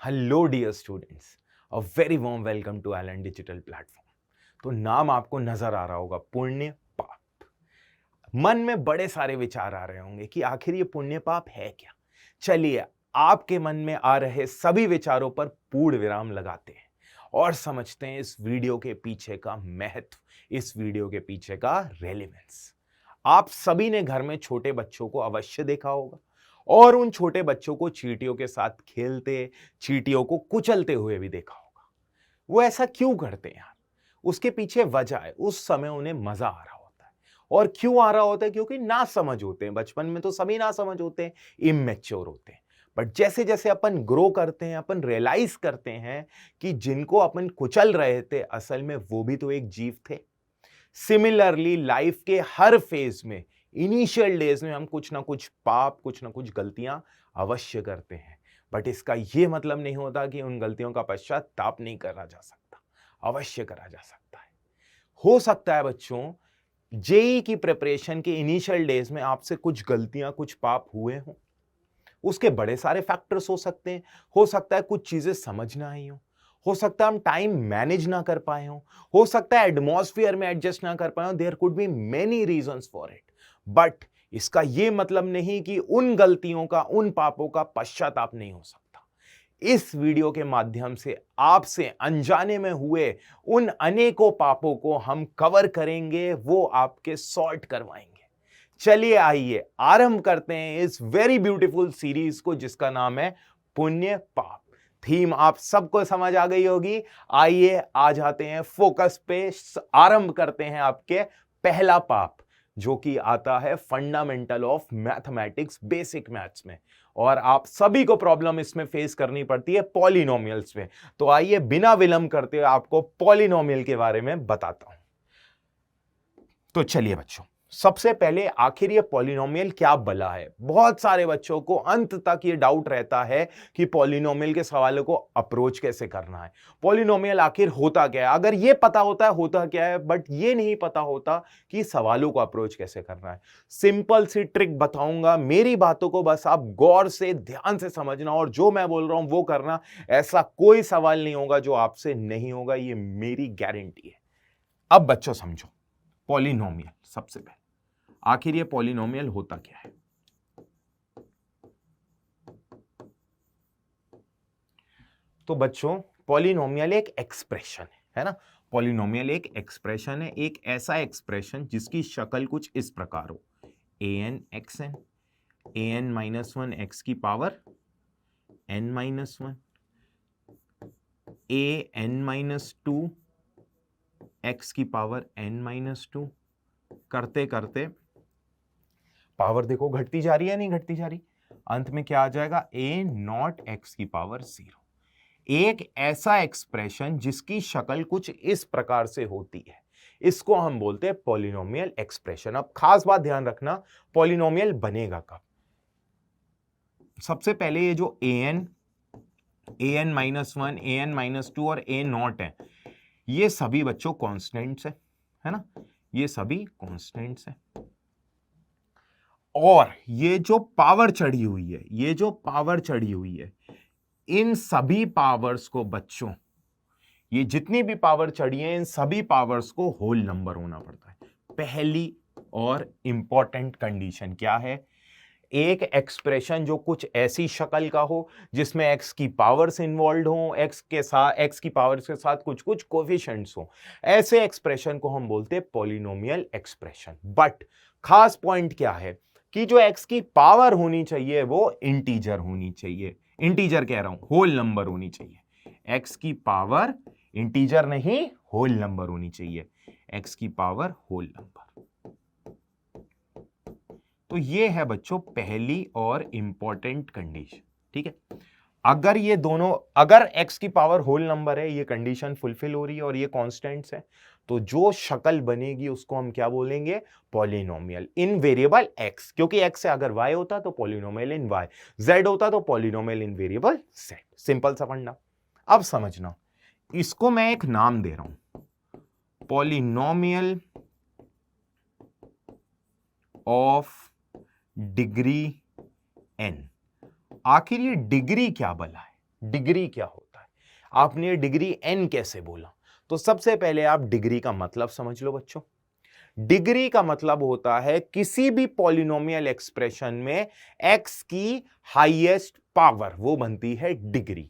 Hello dear students, a very warm welcome to Allen digital platform. तो नाम आपको नजर आ रहा होगा, पुण्य पाप। मन में बड़े सारे विचार आ रहे होंगे कि आखिर ये पुण्य पाप है क्या। चलिए, आपके मन में आ रहे सभी विचारों पर पूर्ण विराम लगाते हैं और समझते हैं इस वीडियो के पीछे का महत्व, इस वीडियो के पीछे का रेलेवेंस। आप सभी ने घर में छोटे बच्चों को अवश्य देखा होगा और उन छोटे बच्चों को चींटियों के साथ खेलते, चींटियों को कुचलते हुए भी देखा होगा। वो ऐसा क्यों करते हैं यार? उसके पीछे वजह है, उस समय उन्हें मजा आ रहा होता है। और क्यों आ रहा होता है? क्योंकि ना समझ होते हैं। बचपन में तो सभी ना समझ होते हैं, इमेच्योर होते हैं। बट जैसे जैसे अपन ग्रो करते हैं, अपन रियलाइज करते हैं कि जिनको अपन कुचल रहे थे, असल में वो भी तो एक जीव थे। सिमिलरली लाइफ के हर फेज में, इनिशियल डेज में हम कुछ ना कुछ पाप, कुछ ना कुछ गलतियां अवश्य करते हैं। बट इसका यह मतलब नहीं होता कि उन गलतियों का पश्चाताप नहीं करा जा सकता। अवश्य करा जा सकता है। हो सकता है बच्चों, जेई की प्रिपरेशन के इनिशियल डेज में आपसे कुछ गलतियां, कुछ पाप हुए हों। उसके बड़े सारे फैक्टर्स हो सकते हैं। हो सकता है कुछ चीजें समझ ना आई हो सकता है हम टाइम मैनेज ना कर पाए हो सकता है एटमॉस्फेयर में एडजस्ट ना कर पाए हो। There could be many reasons for it. But इसका यह मतलब नहीं कि उन गलतियों का, उन पापों का पश्चाताप नहीं हो सकता। इस वीडियो के माध्यम से आपसे अनजाने में हुए उन अनेकों पापों को हम कवर करेंगे, वो आपके सॉर्ट करवाएंगे। चलिए आइए आरंभ करते हैं इस वेरी ब्यूटीफुल सीरीज को जिसका नाम है पुण्य पाप। थीम आप सबको समझ आ गई होगी। आइए आ जाते हैं फोकस पे। आरंभ करते हैं आपके पहला पाप, जो कि आता है fundamental of mathematics, basic maths में। और आप सभी को प्रॉब्लम इसमें फेस करनी पड़ती है पॉलिनोमियल्स में। तो आइए बिना विलंब करते हुए आपको पॉलिनोमियल के बारे में बताता हूं। तो चलिए बच्चों, सबसे पहले आखिर ये पॉलिनोमियल क्या बला है। बहुत सारे बच्चों को अंत तक ये डाउट रहता है कि पॉलिनोमियल के सवालों को अप्रोच कैसे करना है, पॉलिनोमियल आखिर होता क्या है। अगर ये पता होता है होता क्या है, बट ये नहीं पता होता कि सवालों को अप्रोच कैसे करना है। सिंपल सी ट्रिक बताऊंगा, मेरी बातों को बस आप गौर से, ध्यान से समझना और जो मैं बोल रहा हूं वो करना। ऐसा कोई सवाल नहीं होगा जो आपसे नहीं होगा, ये मेरी गारंटी है। अब बच्चों समझो पॉलिनोमियल। सबसे पहले आखिर ये पॉलिनोमियल होता क्या है। तो बच्चों, पॉलिनोमियल एक एक्सप्रेशन है ना। पॉलिनोमियल एक एक्सप्रेशन है, एक ऐसा एक्सप्रेशन जिसकी शक्ल कुछ इस प्रकार हो। an xn, an -1 x की पावर n-1, an-2 x की पावर n-2। करते करते पावर देखो घटती जा रही है, नहीं घटती जा रही। अंत में क्या आ जाएगा? a0 x की पावर 0। एक ऐसा एक्सप्रेशन जिसकी शक्ल कुछ इस प्रकार से होती है, इसको हम बोलते हैं पॉलिनोमियल एक्सप्रेशन। अब खास बात ध्यान रखना, पॉलिनोमियल बनेगा कब? सबसे पहले ये जो an-1, an-2 और a0 है, ये सभी बच्चों कॉन्स्टेंट्स है ना। ये सभी कॉन्स्टेंट्स है। और ये जो पावर चढ़ी हुई है, ये जो पावर चढ़ी हुई है, इन सभी पावर्स को बच्चों, ये जितनी भी पावर चढ़ी है, इन सभी पावर्स को होल नंबर होना पड़ता है। पहली और इंपॉर्टेंट कंडीशन क्या है? एक एक्सप्रेशन जो कुछ ऐसी शक्ल का हो जिसमें x की पावर्स इन्वॉल्व हो, x की पावर्स के साथ कुछ कुछ कोएफिशिएंट्स हो, ऐसे एक्सप्रेशन को हम बोलते हैं पॉलिनोमियल एक्सप्रेशन। बट खास पॉइंट क्या है कि जो x की पावर होनी चाहिए वो इंटीजर होनी चाहिए। इंटीजर कह रहा हूं, होल नंबर होनी चाहिए। x की पावर इंटीजर नहीं, होल नंबर होनी चाहिए। x की पावर होल नंबर। तो ये है बच्चों पहली और इंपॉर्टेंट कंडीशन। ठीक है, अगर ये दोनों, अगर x की पावर होल नंबर है, ये कंडीशन फुलफिल हो रही है और ये कांस्टेंट्स है, तो जो शक्ल बनेगी उसको हम क्या बोलेंगे? पॉलिनोमियल इन वेरिएबल x। क्योंकि x से अगर y होता तो पॉलिनोमियल इन y, z होता तो पॉलिनोमियल इन वेरिएबल z। सिंपल सा फंडा। अब समझना, इसको मैं एक नाम दे रहा हूं, पॉलिनोमियल ऑफ डिग्री n। आखिर ये डिग्री क्या बला है? डिग्री क्या होता है। आपने डिग्री n कैसे बोला, तो सबसे पहले आप डिग्री का मतलब समझ लो बच्चों। डिग्री का मतलब होता है किसी भी पॉलिनोमियल एक्सप्रेशन में x की हाईएस्ट पावर, वो बनती है डिग्री।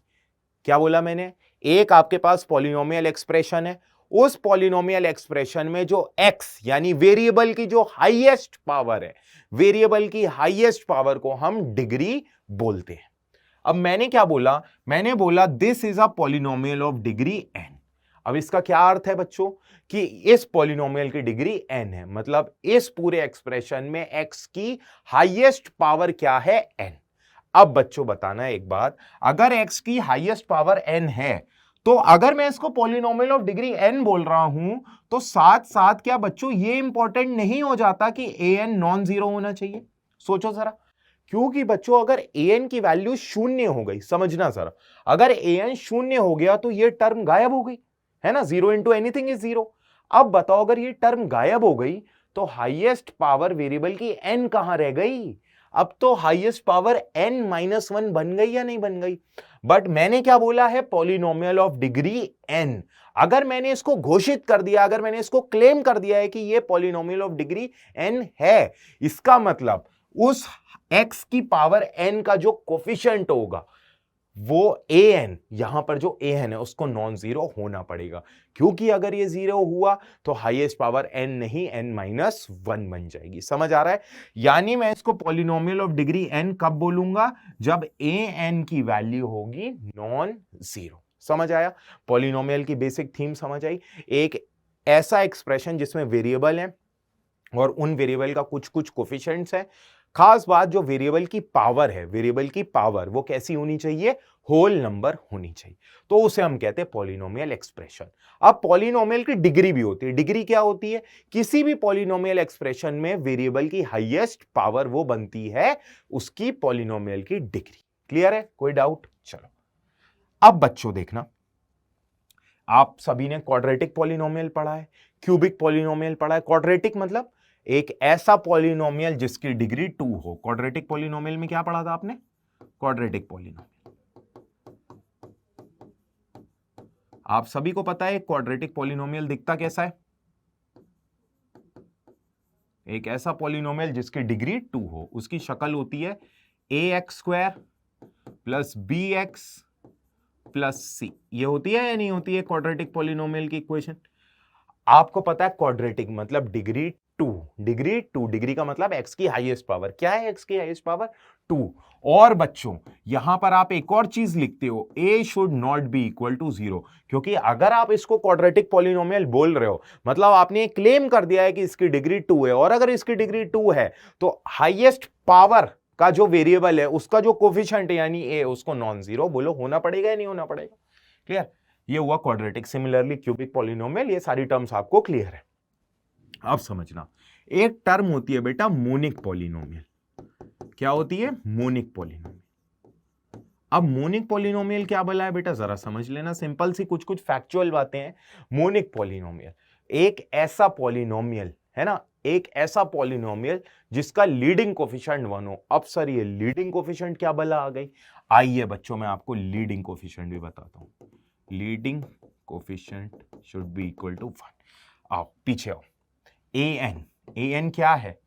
क्या बोला मैंने, एक आपके पास पॉलिनोमियल एक्सप्रेशन है, उस पॉलिनोमियल एक्सप्रेशन में जो x यानी वेरिएबल की जो हाईएस्ट पावर है, वेरिएबल की हाईएस्ट पावर को हम डिग्री बोलते हैं। अब मैंने क्या बोला, मैंने बोला this is a polynomial of degree n। अब इसका क्या अर्थ है बच्चों, कि इस पॉलिनोमियल की डिग्री n है, मतलब इस पूरे एक्सप्रेशन में x की हाईएस्ट पावर क्या है, n। अब बच्चों बताना एक बात, अगर x की हाईएस्ट पावर n है, तो अगर मैं इसको पॉलिनोमियल ऑफ डिग्री n बोल रहा हूं, तो साथ साथ क्या बच्चों ये इंपॉर्टेंट नहीं हो जाता कि an नॉन जीरो होना चाहिए। सोचो जरा, क्योंकि बच्चों अगर an की वैल्यू शून्य हो गई, समझना जरा, अगर an शून्य हो गया तो ये टर्म गायब हो गई, है ना, zero into anything is zero. अब बताओ अगर ये टर्म गायब हो गई तो हाईएस्ट पावर वेरिएबल की n कहां रह गई। अब तो हाईएस्ट पावर n-1 बन गई या नहीं बन गई। बट मैंने क्या बोला है, पॉलिनोमियल ऑफ डिग्री n। अगर मैंने इसको घोषित कर दिया, अगर मैंने इसको क्लेम कर दिया है कि ये पॉलिनोमियल ऑफ डिग्री n है, इसका मतलब उस x की पावर n का जो कोफिशिएंट होगा वो an, यहां पर जो an है उसको नॉन जीरो होना पड़ेगा, क्योंकि अगर ये जीरो हुआ तो हाईएस्ट पावर n नहीं n-1 बन जाएगी। समझ आ रहा है, यानी मैं इसको पॉलिनोमियल ऑफ डिग्री n कब बोलूंगा, जब an की वैल्यू होगी नॉन जीरो। समझ आया, पॉलिनोमियल की बेसिक थीम समझ आई। एक ऐसा एक्सप्रेशन जिसमें वेरिएबल है और उन वेरिएबल का कुछ कुछ कोफिशिएंट्स है। खास बात, जो वेरिएबल की पावर है, वेरिएबल की पावर वो कैसी होनी चाहिए, होल नंबर होनी चाहिए, तो उसे हम कहते हैं पॉलिनोमियल एक्सप्रेशन। अब पॉलिनोमियल की डिग्री भी होती है। डिग्री क्या होती है, किसी भी पॉलिनोमियल एक्सप्रेशन में वेरिएबल की हाईएस्ट पावर वो बनती है उसकी पॉलिनोमियल की डिग्री। क्लियर है, कोई डाउट। चलो अब बच्चों देखना, आप सभी ने क्वाड्रेटिक पॉलिनोमियल पढ़ा है, क्यूबिक पॉलिनोमियल पढ़ा है। क्वाड्रेटिक मतलब एक ऐसा पॉलिनोमियल जिसकी डिग्री 2 हो। क्वाड्रेटिक पॉलिनोमियल में क्या पढ़ा था आपने, क्वाड्रेटिक पॉलिनोमियल। आप सभी को पता है क्वाड्रेटिक पॉलिनोमियल दिखता कैसा है, एक ऐसा पॉलिनोमियल जिसकी डिग्री 2 हो, उसकी शक्ल होती है ax² plus bx plus c। ये होती है या नहीं होती है क्वाड्रेटिक पॉलिनोमियल की इक्वेशन। आपको पता है क्वाड्रेटिक मतलब डिग्री 2, डिग्री 2, डिग्री का मतलब x की हाईएस्ट पावर। क्या है x की हाईएस्ट पावर, 2। और बच्चों यहां पर आप एक और चीज लिखते हो, a should not be equal to 0, क्योंकि अगर आप इसको क्वाड्रेटिक पॉलिनोमियल बोल रहे हो मतलब आपने क्लेम कर दिया है कि इसकी डिग्री 2 है, और अगर इसकी डिग्री 2 है तो हाईएस्ट पावर का जो वेरिएबल है उसका जो कोफिशिएंट है यानी a, उसको नॉन जीरो बोलो, होना पड़ेगा या नहीं होना पड़ेगा। क्लियर, ये हुआ क्वाड्रेटिक। सिमिलरली क्यूबिक पॉलिनोमियल, ये सारी टर्म्स आपको क्लियर है। अब समझना, एक टर्म होती है बेटा मोनिक पॉलिनोमियल। क्या होती है, मोनिक पॉलिनोमियल। अब मोनिक पॉलिनोमियल क्या बोला है बेटा, जरा समझ लेना, सिंपल सी कुछ कुछ फैक्चुअल बातें हैं। मोनिक पॉलिनोमियल एक ऐसा पॉलिनोमियल है ना, एक ऐसा पॉलिनोमियल जिसका लीडिंग कोफिशिएंट 1 हो। अब सर ये लीडिंग कोफिशिएंट क्या बला आ गई, आइए बच्चों मैं आपको लीडिंग कोफिशिएंट भी बताता हूं। Leading coefficient should be equal to 1। आओ पीछे आओ, an क्या है,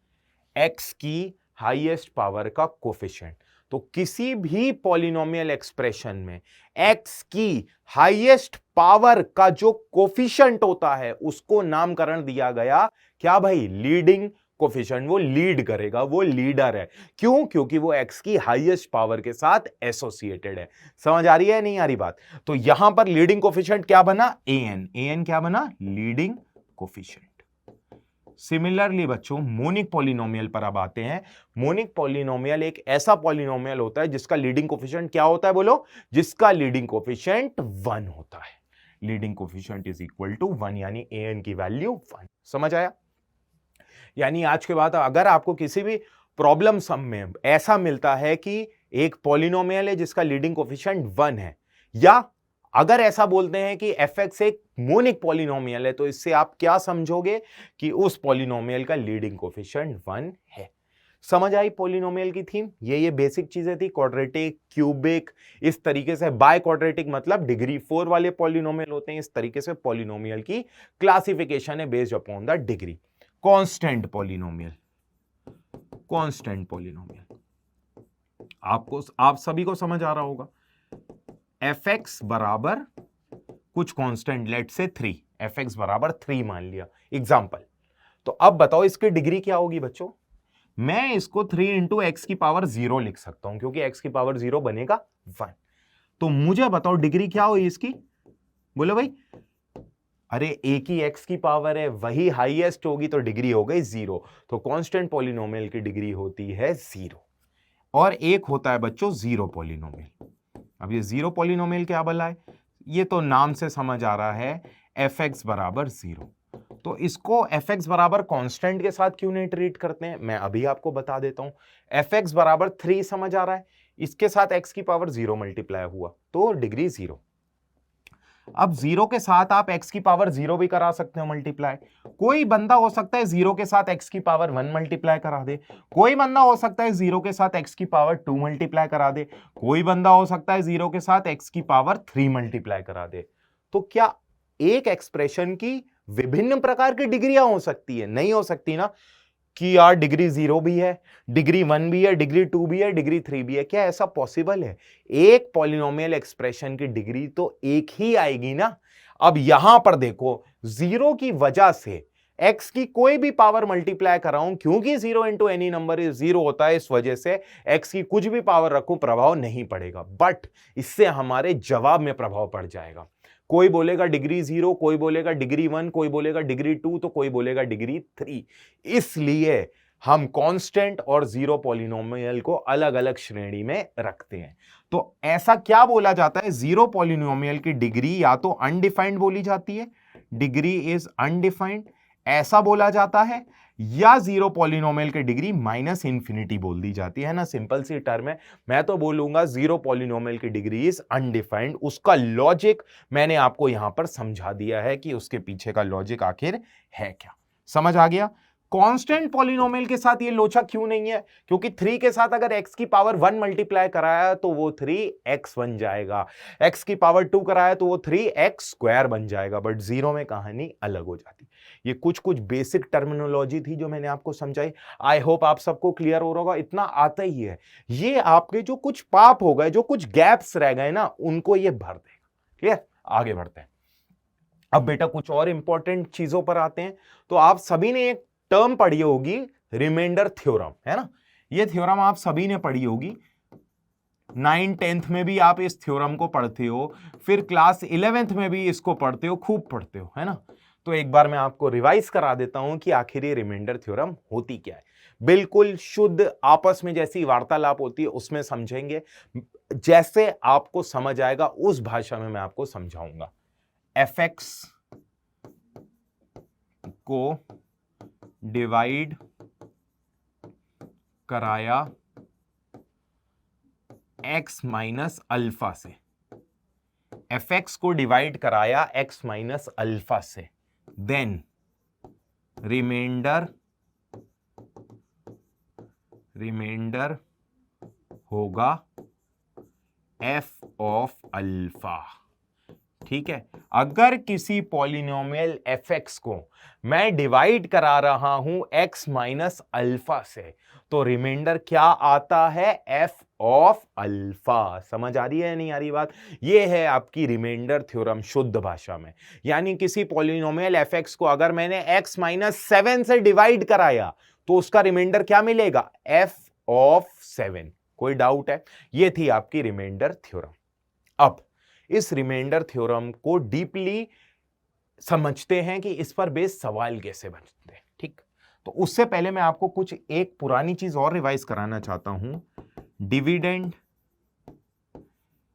x की हाईएस्ट पावर का कोफिशिएंट। तो किसी भी पॉलिनोमियल एक्सप्रेशन में x की हाईएस्ट पावर का जो कोफिशिएंट होता है उसको नामकरण दिया गया क्या भाई, लीडिंग कोफिशिएंट। वो लीड करेगा, वो लीडर है। क्यों, क्योंकि वो x की हाईएस्ट पावर के साथ एसोसिएटेड है। समझ आ रही है नहीं आ रही बात। तो यहां पर लीडिंग कोफिशिएंट क्या बना, an क्या बना, लीडिंग कोफिशिएंट। सिमिलरली बच्चों मोनिक पॉलिनोमियल पर अब आते हैं। मोनिक पॉलिनोमियल एक ऐसा पॉलिनोमियल होता है जिसका लीडिंग कोफिशिएंट क्या होता है बोलो, जिसका लीडिंग कोफिशिएंट 1 होता है। Leading coefficient is equal to 1, यानी an की वैल्यू 1। समझ आया, यानी आज के बाद अगर आपको किसी भी प्रॉब्लम सम में ऐसा मिलता है कि एक पॉलिनोमियल है जिसका लीडिंग कोफिशिएंट 1 है, या अगर ऐसा बोलते हैं कि fx एक मोनिक पॉलिनोमियल है, तो इससे आप क्या समझोगे कि उस पॉलिनोमियल का लीडिंग कोफिशिएंट 1 है। समझ आई पॉलिनोमियल की थीम? ये बेसिक चीजें थी, क्वाड्रेटिक, क्यूबिक, इस तरीके से। बाय क्वाड्रेटिक मतलब डिग्री 4 वाले पॉलिनोमियल होते हैं। इस तरीके से पॉलिनोमियल की क्लासिफिकेशन है based upon the degree. Constant polynomial, constant polynomial आप सभी को समझ आ रहा होगा। fx बराबर कुछ कांस्टेंट, लेट से 3, fx बराबर 3 मान लिया एग्जांपल। तो अब बताओ इसकी डिग्री क्या होगी बच्चों? मैं इसको 3 इंटू एक्स की पावर 0 लिख सकता हूं, क्योंकि x की पावर 0 बनेगा 1। तो मुझे बताओ डिग्री क्या होगी इसकी? बोलो भाई। अरे एक ही x की पावर है, वही हाईएस्ट होगी, तो डिग्री हो गई 0। तो कांस्टेंट पॉलिनोमियल की डिग्री होती है 0। और एक होता है बच्चों जीरो पॉलिनोमियल। अब ये जीरो पॉलिनोमियल क्या भला है? ये तो नाम से समझ आ रहा है, fx बराबर 0। तो इसको fx बराबर कांस्टेंट के साथ क्यों नहीं ट्रीट करते हैं, मैं अभी आपको बता देता हूं। fx बराबर 3 समझ आ रहा है, इसके साथ x की पावर 0 मल्टीप्लाई हुआ तो डिग्री 0। अब 0 के साथ आप x की पावर 0 भी करा सकते हो मल्टीप्लाई। कोई बंदा हो सकता है 0 के साथ x की पावर 1 मल्टीप्लाई करा दे, कोई बंदा हो सकता है 0 के साथ x की पावर 2 मल्टीप्लाई करा दे, कोई बंदा हो सकता है 0 के साथ x की पावर 3 मल्टीप्लाई करा दे। तो क्या एक एक्सप्रेशन की विभिन्न प्रकार की डिग्रियां हो सकती है? नहीं हो सकती ना, कि यार डिग्री 0 भी है, डिग्री 1 भी है, डिग्री 2 भी है, डिग्री 3 भी है। क्या ऐसा पॉसिबल है? एक पॉलिनोमियल एक्सप्रेशन की डिग्री तो एक ही आएगी ना। अब यहां पर देखो, 0 की वजह से x की कोई भी पावर मल्टीप्लाई कराऊं, क्योंकि 0 इंटू एनी नंबर इज 0 होता है, इस वजह से x की कुछ भी पावर रखूं प्रभाव नहीं पड़ेगा। बट इससे हमारे जवाब में प्रभाव पड़ जाएगा। कोई बोलेगा डिग्री 0, कोई बोलेगा डिग्री 1, कोई बोलेगा डिग्री 2, तो कोई बोलेगा डिग्री 3। इसलिए हम कांस्टेंट और जीरो पॉलिनोमियल को अलग अलग श्रेणी में रखते हैं। तो ऐसा क्या बोला जाता है, जीरो पॉलिनोमियल की डिग्री या तो अनडिफाइंड बोली जाती है, डिग्री इज अनडिफाइंड ऐसा बोला जाता है, या जीरो पॉलिनोमियल की डिग्री माइनस इंफिनिटी बोल दी जाती है ना। सिंपल सी टर्म है, मैं तो बोलूंगा जीरो पॉलिनोमियल की डिग्री इज अनडिफाइंड। उसका लॉजिक मैंने आपको यहां पर समझा दिया है कि उसके पीछे का लॉजिक आखिर है क्या। समझ आ गया? कांस्टेंट पॉलिनोमियल के साथ ये लोचा क्यों नहीं है? क्योंकि 3 के साथ अगर x की पावर 1 मल्टीप्लाई कराया तो वो 3x बन जाएगा, x की पावर 2 कराया तो वो 3x स्क्वायर बन जाएगा। बट जीरो में कहानी अलग हो जाती। ये कुछ कुछ बेसिक टर्मिनोलॉजी थी जो मैंने आपको समझाई। आई होप आप सबको क्लियर हो रहा होगा, इतना आता ही है। ये आपके जो कुछ पाप हो गए, जो कुछ गैप्स रह गए ना, उनको ये भर देगा। क्लियर? आगे बढ़ते हैं। अब बेटा कुछ और इंपॉर्टेंट चीजों पर आते हैं। तो आप सभी ने एक टर्म पढ़ी होगी, रिमाइंडर थ्योरम, है ना। ये थ्योरम आप सभी ने पढ़ी होगी, 9th 10th में भी आप इस थ्योरम को पढ़ते हो, फिर क्लास 11th में भी इसको पढ़ते हो, खूब पढ़ते हो, है ना। तो एक बार मैं आपको रिवाइज करा देता हूं कि आखिर ये रिमाइंडर थ्योरम होती क्या है। बिल्कुल शुद्ध आपस में जैसी वार्तालाप होती है उसमें समझेंगे, जैसे आपको समझ आएगा उस भाषा में मैं आपको समझाऊंगा। fx को डिवाइड कराया x माइनस अल्फा से, fx को डिवाइड कराया x माइनस अल्फा से, देन रिमाइंडर होगा f ऑफ अल्फा। ठीक है, अगर किसी पॉलिनोमियल fx को मैं डिवाइड करा रहा हूं x माइनस अल्फा से, तो रिमाइंडर क्या आता है, f ऑफ अल्फा। समझ आ रही है नहीं आ रही बात? ये है आपकी रिमाइंडर थ्योरम शुद्ध भाषा में। यानी किसी पॉलिनोमियल fx को अगर मैंने x माइनस 7 से डिवाइड कराया तो उसका रिमाइंडर क्या मिलेगा, f ऑफ 7। कोई डाउट है? ये थी आपकी रिमाइंडर थ्योरम। अब इस रिमाइंडर थ्योरम को डीपली समझते हैं कि इस पर बेस सवाल कैसे बनते हैं। ठीक, तो उससे पहले मैं आपको कुछ एक पुरानी चीज और रिवाइज कराना चाहता हूं। Dividend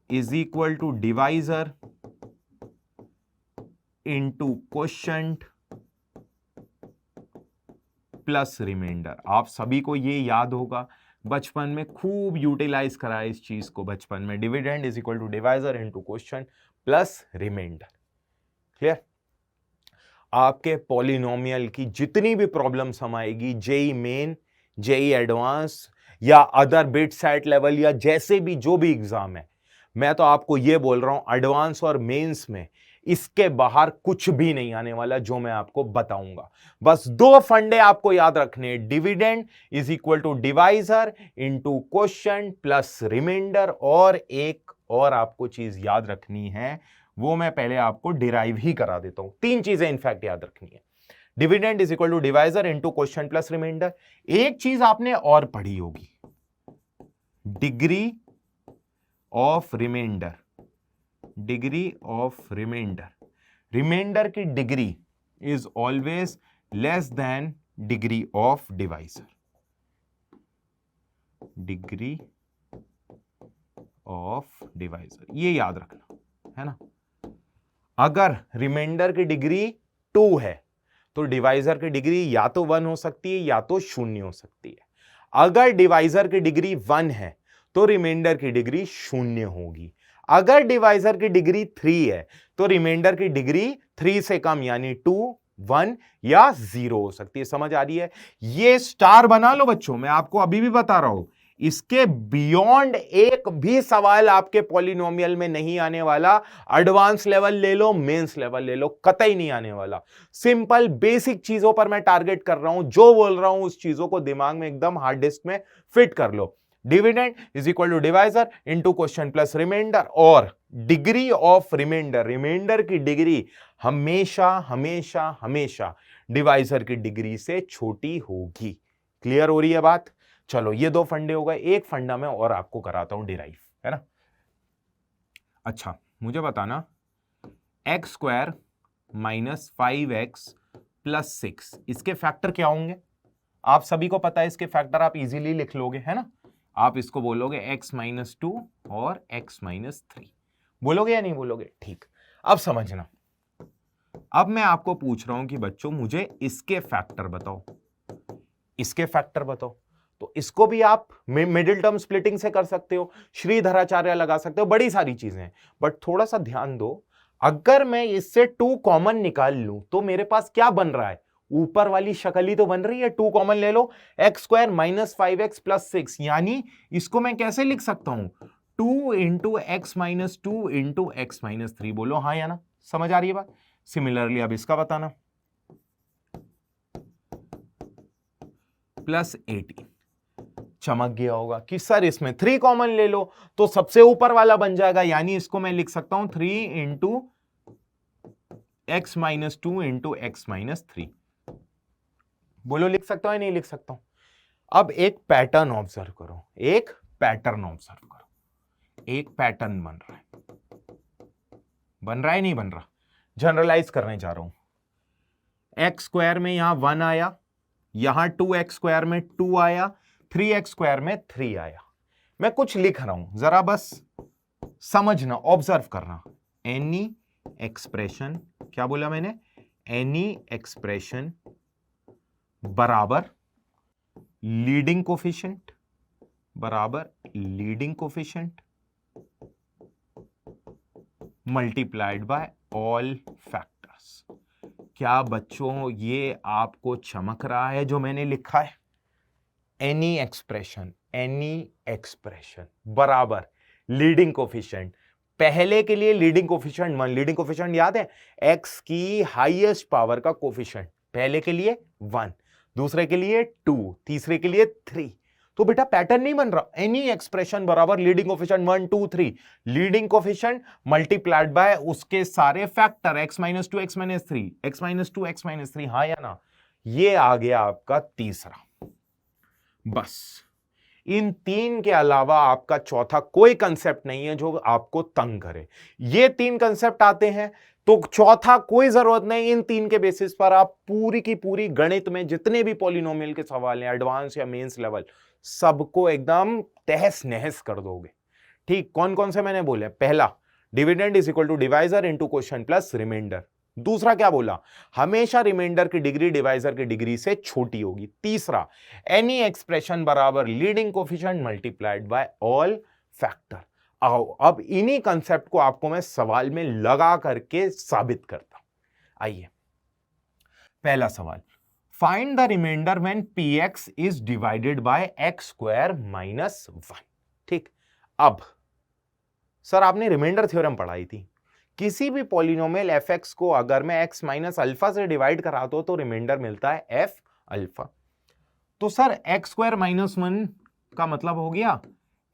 is equal to divisor into quotient plus remainder. आप सभी को ये याद होगा, बचपन में खूब यूटिलाइज करा इस चीज को बचपन में। Dividend is equal to divisor into quotient plus remainder. Clear? आपके पॉलिनोमियल की जितनी भी प्रॉब्लम्स हम आएगी जेई मेन, जेई एडवांस या अदर बिट सेट लेवल या जैसे भी जो भी एग्जाम है, मैं तो आपको यह बोल रहा हूं एडवांस और मेंस में इसके बाहर कुछ भी नहीं आने वाला जो मैं आपको बताऊंगा। बस दो फंडे आपको याद रखने, dividend is equal to divisor into quotient plus remainder, और एक और आपको चीज याद रखनी है, वो मैं पहले आपको डिराइव ही करा देता हूं। तीन चीजें इनफैक्ट याद रखनी है, dividend is equal to divisor into quotient plus remainder. एक चीज आपने और पढ़ी होगी, degree of remainder, degree of remainder, remainder की degree is always less than degree of divisor, degree of divisor, ये याद रखना है ना। अगर रिमाइंडर की डिग्री 2 है तो डिवाइजर की डिग्री या तो 1 हो सकती है या तो 0 हो सकती है। अगर डिवाइजर की डिग्री 1 है तो रिमाइंडर की डिग्री 0 होगी। अगर डिवाइजर की डिग्री 3 है तो रिमाइंडर की डिग्री 3 से कम यानी 2, 1 या 0 हो सकती है। समझ आ रही है? ये स्टार बना लो बच्चों, मैं आपको अभी भी बता रहा हूं, इसके बियॉन्ड एक भी सवाल आपके पॉलिनोमियल में नहीं आने वाला। एडवांस लेवल ले लो, मेंस लेवल ले लो, कतई नहीं आने वाला। सिंपल बेसिक चीजों पर मैं टारगेट कर रहा हूं, जो बोल रहा हूं उस चीजों को दिमाग में एकदम हार्ड डिस्क में फिट कर लो। Dividend is equal to divisor into quotient plus remainder, और डिग्री ऑफ रिमाइंडर, रिमाइंडर की डिग्री हमेशा हमेशा हमेशा डिवाइजर की डिग्री से छोटी होगी। क्लियर हो रही है बात? चलो ये दो फंडे हो गए, एक फंडा में और आपको कराता हूं डिराइव, है ना। अच्छा मुझे बताना, x square minus 5x plus 6 इसके फैक्टर क्या होंगे? आप सभी को पता है इसके फैक्टर, आप इजीली लिख लोगे, है ना। आप इसको बोलोगे x माइनस 2 और x माइनस 3, बोलोगे या नहीं बोलोगे? ठीक, अब समझना, अब मैं आपको पूछ रहा हूं कि बच्चों मुझे इसके फैक्टर बताओ, इसके फैक्टर बताओ। तो इसको भी आप मिडिल टर्म स्प्लिटिंग से कर सकते हो, श्रीधराचार्य लगा सकते हो, बड़ी सारी चीजें हैं। बट थोड़ा सा ध्यान दो, अगर मैं इससे 2 कॉमन निकाल लूं तो मेरे पास क्या बन रहा है? ऊपर वाली शक्ल ही तो बन रही है। 2 कॉमन ले लो, x square minus 5x plus 6, यानी इसको मैं कैसे लिख सकता हूं? 2 into x minus 2 into x minus 3। बोलो हाँ या ना, समझ आ रही है बात? सिमिलरली अब इसका बताना, प्लस 18। चमक गया होगा कि सर इसमें 3 कॉमन ले लो तो सबसे ऊपर वाला बन जाएगा, यानी इसको मैं लिख सकता हूं 3 into x minus 2 into x minus 3। बोलो लिख सकता हूं या नहीं लिख सकता हूं? अब एक पैटर्न ऑब्जर्व करो, एक पैटर्न ऑब्जर्व करो, एक पैटर्न बन रहा है, बन रहा है नहीं बन रहा? जनरलाइज करने जा रहा हूं। एक्स स्क्वायर में यहां 1 आया, यहां 2x स्क्वायर में 2 आया, 3x स्क्वायर में 3 आया। मैं कुछ लिख रहा हूं, जरा बस समझना, ऑब्जर्व करना। एनी एक्सप्रेशन, क्या बोला मैंने? एनी एक्सप्रेशन बराबर लीडिंग कोफिशिएंट, बराबर leading coefficient multiplied by all factors. क्या बच्चों ये आपको चमक रहा है जो मैंने लिखा है? एनी एक्सप्रेशन बराबर लीडिंग कोफिशिएंट। पहले के लिए लीडिंग कोफिशिएंट 1, लीडिंग कोफिशिएंट याद है? एक्स की हाईएस्ट पावर का कोफिशिएंट, पहले के लिए 1, दूसरे के लिए 2, तीसरे के लिए 3। तो बेटा पैटर्न नहीं बन रहा। एनी एक्सप्रेशन बराबर leading coefficient 1 2 3, leading coefficient multiplied by उसके सारे factor x minus 2 x minus 3, x minus 2 x minus 3, हाँ या ना? ये आ गया आपका तीसरा। बस इन 3 के अलावा आपका चौथा कोई कंसेप्ट नहीं है जो आपको तंग करे। ये 3 कंसेप्ट आते हैं तो चौथा कोई जरूरत नहीं। इन 3 के बेसिस पर आप पूरी की पूरी गणित में जितने भी पॉलिनोमियल के सवाल हैं, एडवांस या मेंस लेवल, सबको एकदम तहस नहस कर दोगे। ठीक, कौन कौन से मैंने बोले? पहला, dividend is equal to divisor into quotient plus remainder. दूसरा क्या बोला? हमेशा रिमाइंडर की डिग्री डिवाइजर की डिग्री से छोटी होगी। तीसरा, एनी एक्सप्रेशन बराबर leading coefficient multiplied by all factor. आओ अब इन्हीं कंसेप्ट को आपको मैं सवाल में लगा करके साबित करता हूं। आइए, पहला सवाल, find the remainder when px is divided by x square minus 1। ठीक, अब सर आपने रिमाइंडर थ्योरम पढ़ाई थी, किसी भी पॉलिनोमियल fx को अगर मैं x माइनस अल्फा से डिवाइड कराता हूं तो रिमाइंडर मिलता है f अल्फा। तो सर x स्क्वायर माइनस 1 का मतलब हो गया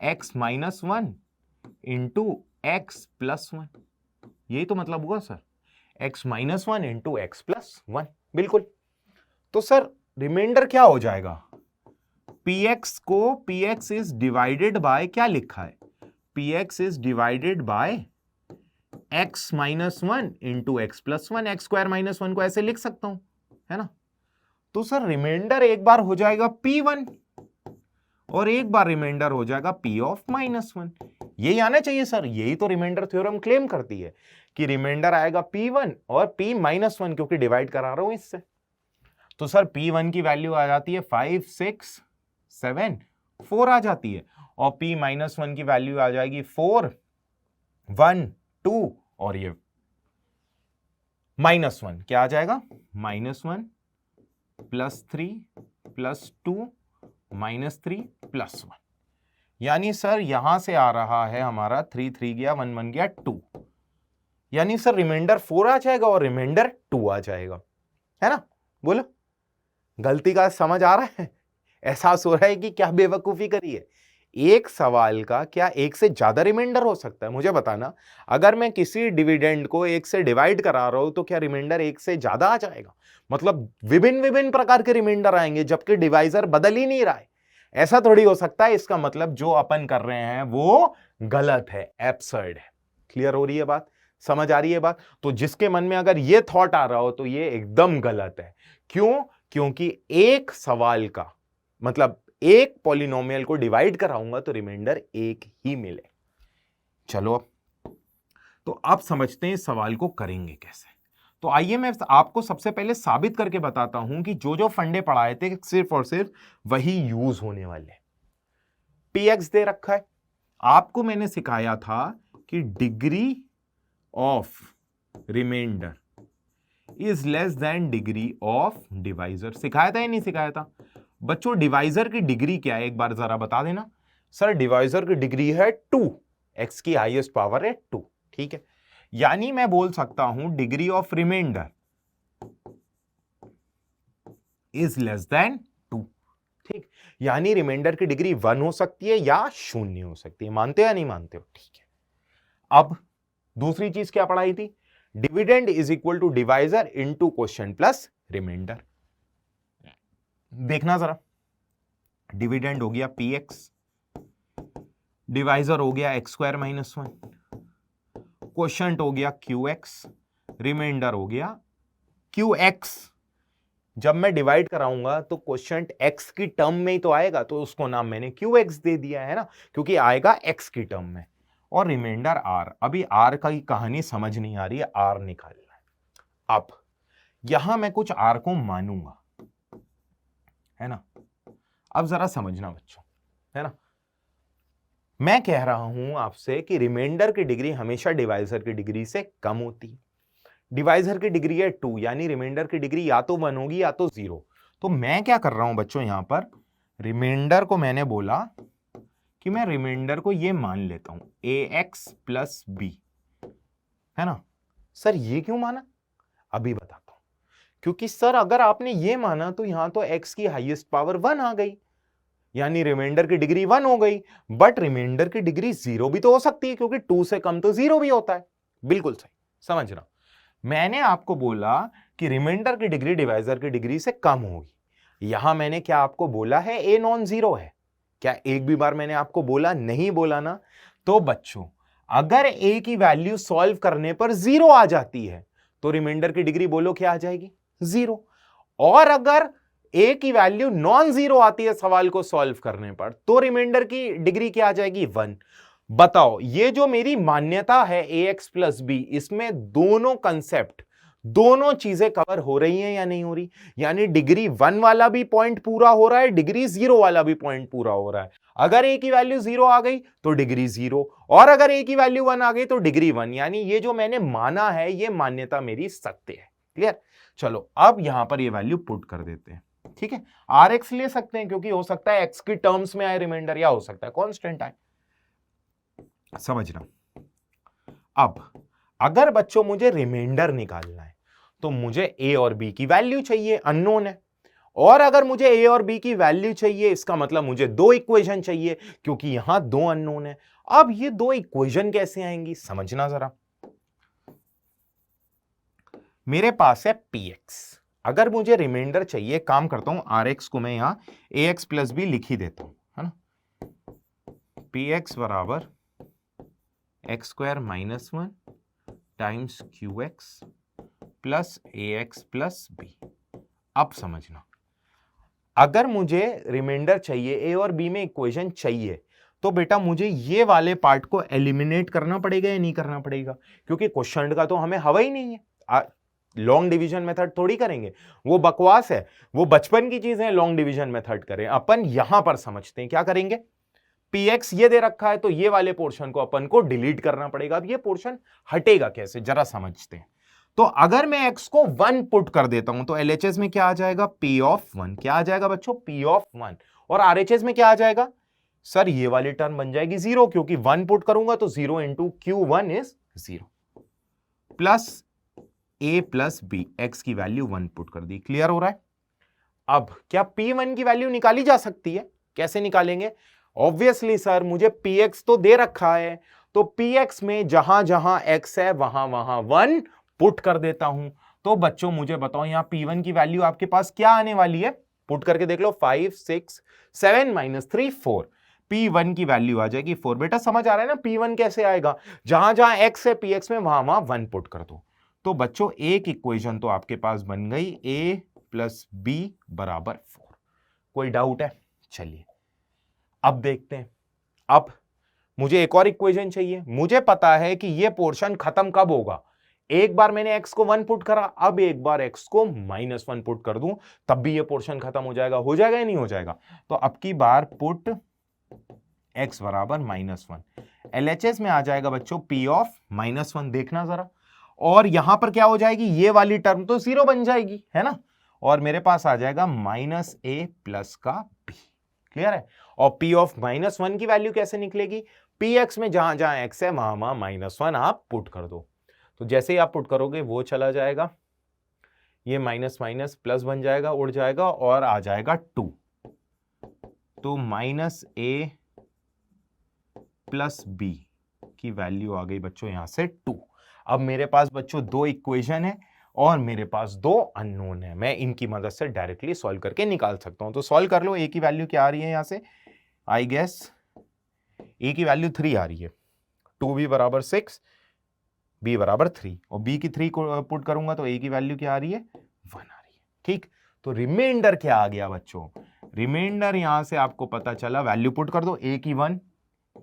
x minus 1 into x plus 1, यही तो मतलब हुआ sir, x minus 1 into x plus 1, बिल्कुल। तो सर रिमाइंडर क्या हो जाएगा, px को px इज डिवाइडेड बाय क्या लिखा है, px is divided by x minus 1 into x plus 1, x square minus 1 को ऐसे लिख सकता हूं, है ना। तो सर रिमाइंडर एक बार हो जाएगा p1 और एक बार रिमाइंडर हो जाएगा p ऑफ माइनस 1। यही आना चाहिए सर, यही तो रिमाइंडर थ्योरम क्लेम करती है कि रिमाइंडर आएगा p1 और p माइनस 1, क्योंकि डिवाइड करा रहा हूं इससे। तो सर p1 की वैल्यू आ जाती है 5 6 7 4 आ जाती है, और p माइनस 1 की वैल्यू आ जाएगी 4 1 2, और ये माइनस 1 क्या आ जाएगा, minus 1 plus 3 plus 2 minus 3 plus 1। यानी सर यहां से आ रहा है हमारा 3 3 गया 1 1 गया 2, यानी सर रिमाइंडर 4 आ जाएगा और रिमाइंडर 2 आ जाएगा, है ना। बोलो गलती का समझ आ रहा है, एहसास हो रहा है कि क्या बेवकूफी करी है। एक सवाल का क्या एक से ज्यादा रिमाइंडर हो सकता है, मुझे बताना। अगर मैं किसी डिविडेंड को एक से डिवाइड करा रहा हूं तो क्या रिमाइंडर एक से ज्यादा आ जाएगा, मतलब विभिन्न विभिन्न प्रकार के रिमाइंडर आएंगे जबकि डिवाइजर बदल ही नहीं रहा है। ऐसा थोड़ी हो सकता है, इसका मतलब जो अपन कर रहे हैं वो गलत है, एब्सर्ड है। क्लियर हो रही है बात, समझ आ रही है बात। तो जिसके मन में अगर ये थॉट आ रहा हो तो ये एकदम गलत है। क्यों, क्योंकि एक सवाल का मतलब एक पॉलिनोमियल को डिवाइड कराऊंगा तो रिमाइंडर एक ही मिले। चलो तो अब समझते हैं इस सवाल को करेंगे कैसे। तो आइए मैं आपको सबसे पहले साबित करके बताता हूं कि जो जो फंडे पढ़ाए थे सिर्फ और सिर्फ वही यूज होने वाले। px दे रखा है, आपको मैंने सिखाया था कि degree of remainder is less than degree of divisor. सिखाया था या नहीं सिखाया था बच्चों? डिवाइजर की डिग्री क्या है एक बार जरा बता देना। सर डिवाइजर की डिग्री है 2, x की हाईएस्ट पावर है 2, ठीक है। यानी मैं बोल सकता हूं degree of remainder is less than 2, ठीक। यानी रिमाइंडर की डिग्री 1 हो सकती है या 0 हो सकती है। मानते हो या नहीं मानते हो? ठीक है। अब दूसरी चीज क्या पढ़ाई थी? Dividend is equal to divisor into quotient plus remainder. देखना जरा, डिविडेंड हो गया px, डिवाइजर हो गया x स्क्वायर माइनस 1, क्वोशिएंट हो गया qx, रिमाइंडर हो गया qx। जब मैं डिवाइड कराऊंगा तो क्वोशिएंट x की टर्म में ही तो आएगा, तो उसको नाम मैंने qx दे दिया है ना, क्योंकि आएगा x की टर्म में। और रिमाइंडर r, अभी r का ही कहानी समझ नहीं आ रही है, r निकालना है। अब यहां मैं कुछ r को मानूंगा, है ना। अब जरा समझना बच्चों, है ना। मैं कह रहा हूं आपसे कि रिमाइंडर की डिग्री हमेशा डिवाइजर की डिग्री से कम होती है। डिवाइजर की डिग्री है 2, यानी रिमाइंडर की डिग्री या तो 1 होगी या तो 0। तो मैं क्या कर रहा हूं बच्चों, यहां पर रिमाइंडर को मैंने बोला कि मैं रिमाइंडर को ये मान लेता हूं ax प्लस बी, है ना। सर ये क्यों माना, अभी बताता हूं। क्योंकि सर अगर आपने ये माना तो यहां तो x की हाईएस्ट पावर 1 आ गई, यानी रिमाइंडर की डिग्री 1 हो गई। बट रिमाइंडर की डिग्री 0 भी तो हो सकती है, क्योंकि 2 से कम तो 0 भी होता है। बिल्कुल सही समझना, मैंने आपको बोला कि रिमाइंडर की डिग्री डिवाइजर की डिग्री से कम होगी। यहां मैंने क्या आपको बोला है, a नॉन जीरो है। क्या एक भी बार मैंने आपको बोला? नहीं बोला ना। तो बच्चों अगर a की वैल्यू सॉल्व करने पर 0 आ जाती है तो रिमाइंडर की डिग्री बोलो क्या आ जाएगी, 0। और अगर a की वैल्यू नॉन जीरो आती है सवाल को सॉल्व करने पर तो रिमाइंडर की डिग्री क्या आ जाएगी, 1। बताओ ये जो मेरी मान्यता है ax प्लस बी, इसमें दोनों कंसेप्ट, दोनों चीजें कवर हो रही हैं या नहीं हो रही? यानी डिग्री 1 वाला भी पॉइंट पूरा हो रहा है, डिग्री 0 वाला भी पॉइंट पूरा हो रहा है। अगर a की वैल्यू 0 आ गई तो डिग्री 0, और अगर a की वैल्यू 1 आ गई तो डिग्री 1। यानी ये जो मैंने माना है ये मान्यता मेरी सत्य है। क्लियर? चलो अब यहां पर ये वैल्यू पुट कर देते हैं, ठीक है। आर एक्स ले सकते हैं क्योंकि हो सकता है एक्स की टर्म्स में आए रिमाइंडर, या हो सकता है कांस्टेंट आए, समझना। अब अगर बच्चों मुझे रिमाइंडर निकालना है तो मुझे ए और बी की वैल्यू चाहिए, अननोन है। और अगर मुझे ए और बी की वैल्यू चाहिए, इसका मतलब मुझे दो इक्वेशन चाहिए क्योंकि यहां दो अननोन है। अब ये दो इक्वेशन कैसे आएंगी समझना जरा। मेरे पास है पी एक्स, अगर मुझे रिमाइंडर चाहिए, काम करता हूं आर एक्स को मैं यहां ए एक्स प्लस बी लिख ही देता हूं, है ना। पी एक्स बराबर x square minus one times Q x plus a x plus b. अब समझना, अगर मुझे रिमाइंडर चाहिए, ए और बी में इक्वेशन चाहिए, तो बेटा मुझे ये वाले पार्ट को एलिमिनेट करना पड़ेगा या नहीं करना पड़ेगा, क्योंकि क्वेश्चन का तो हमें हवा ही नहीं है। लॉन्ग डिवीजन मेथड थोड़ी करेंगे, वो बकवास है, वो बचपन की चीजें लॉन्ग डिवीजन मेथड करें। अपन यहां पर समझते हैं क्या करेंगे। पी एक्स ये दे रखा है तो ये वाले पोर्शन को अपन को डिलीट करना पड़ेगा। अब ये पोर्शन हटेगा कैसे जरा समझते हैं। तो अगर मैं x को 1 पुट कर देता हूं तो LHS में क्या आ जाएगा, P ऑफ 1। क्या आ जाएगा बच्चों, P ऑफ 1। और RHS में क्या आ जाएगा सर, ये वाली टर्म बन जाएगी 0, क्योंकि 1 पुट करूंगा तो 0 into Q1 is 0 plus A plus B, x की वैल्यू 1 पुट कर दी। क्लियर हो रहा है। अब क्या P1 की वैल्यू निकाली जा सकती है, कैसे निकालेंगे। ऑब्वियसली सर मुझे Px तो दे रखा है, तो Px में जहां जहां x है वहां वहां 1 पुट कर देता हूं। तो बच्चों मुझे बताओ यहां P1 की वैल्यू आपके पास क्या आने वाली है, पुट करके देख लो। 5 6 7 माइनस 3 4, P1 की वैल्यू आ जाएगी 4। बेटा समझ आ रहा है ना P1 कैसे आएगा, जहां जहां x है Px में वहां वहां 1 पुट कर दो। तो बच्चों एक इक्वेशन तो आपके पास बन गई, a प्लस बी बराबर 4। कोई डाउट है, चलिए अब देखते हैं। अब मुझे एक और इक्वेशन चाहिए। मुझे पता है कि ये पोर्शन खत्म कब होगा, एक बार मैंने x को 1 पुट करा, अब एक बार x को -1 पुट कर दूं तब भी ये पोर्शन खत्म हो जाएगा। हो जाएगा या नहीं हो जाएगा। तो अब की बार पुट x बराबर -1, LHS में आ जाएगा बच्चों P ऑफ -1। देखना जरा, और यहां पर क्या हो जाएगी, ये वाली टर्म तो 0 बन जाएगी, है ना। और मेरे पास आ जाएगा -a प्लस का b। क्लियर है। और P ऑफ -1 की वैल्यू कैसे निकलेगी, Px में जहां जहां x है वहां वहां -1 आप पुट कर दो। तो जैसे ही आप पुट करोगे वो चला जाएगा, ये माइनस माइनस प्लस बन जाएगा, उड़ जाएगा और आ जाएगा 2। तो -a प्लस b की वैल्यू आ गई बच्चों यहां से 2। अब मेरे पास बच्चों दो इक्वेशन है और मेरे पास दो अननोन है। मैं इनकी मदद से डायरेक्टली सॉल्व करके निकाल सकता हूं। तो सॉल्व कर लो। a की वैल्यू क्या आ रही है यहां से, आई गेस a की वैल्यू 3 आ रही है, 2b बराबर 6, b बराबर 3, और b की 3 को पुट करूंगा तो a की वैल्यू क्या आ रही है, 1 आ रही है। ठीक, तो रिमाइंडर क्या आ गया बच्चों, रिमाइंडर यहां से आपको पता चला, वैल्यू पुट कर दो, a की 1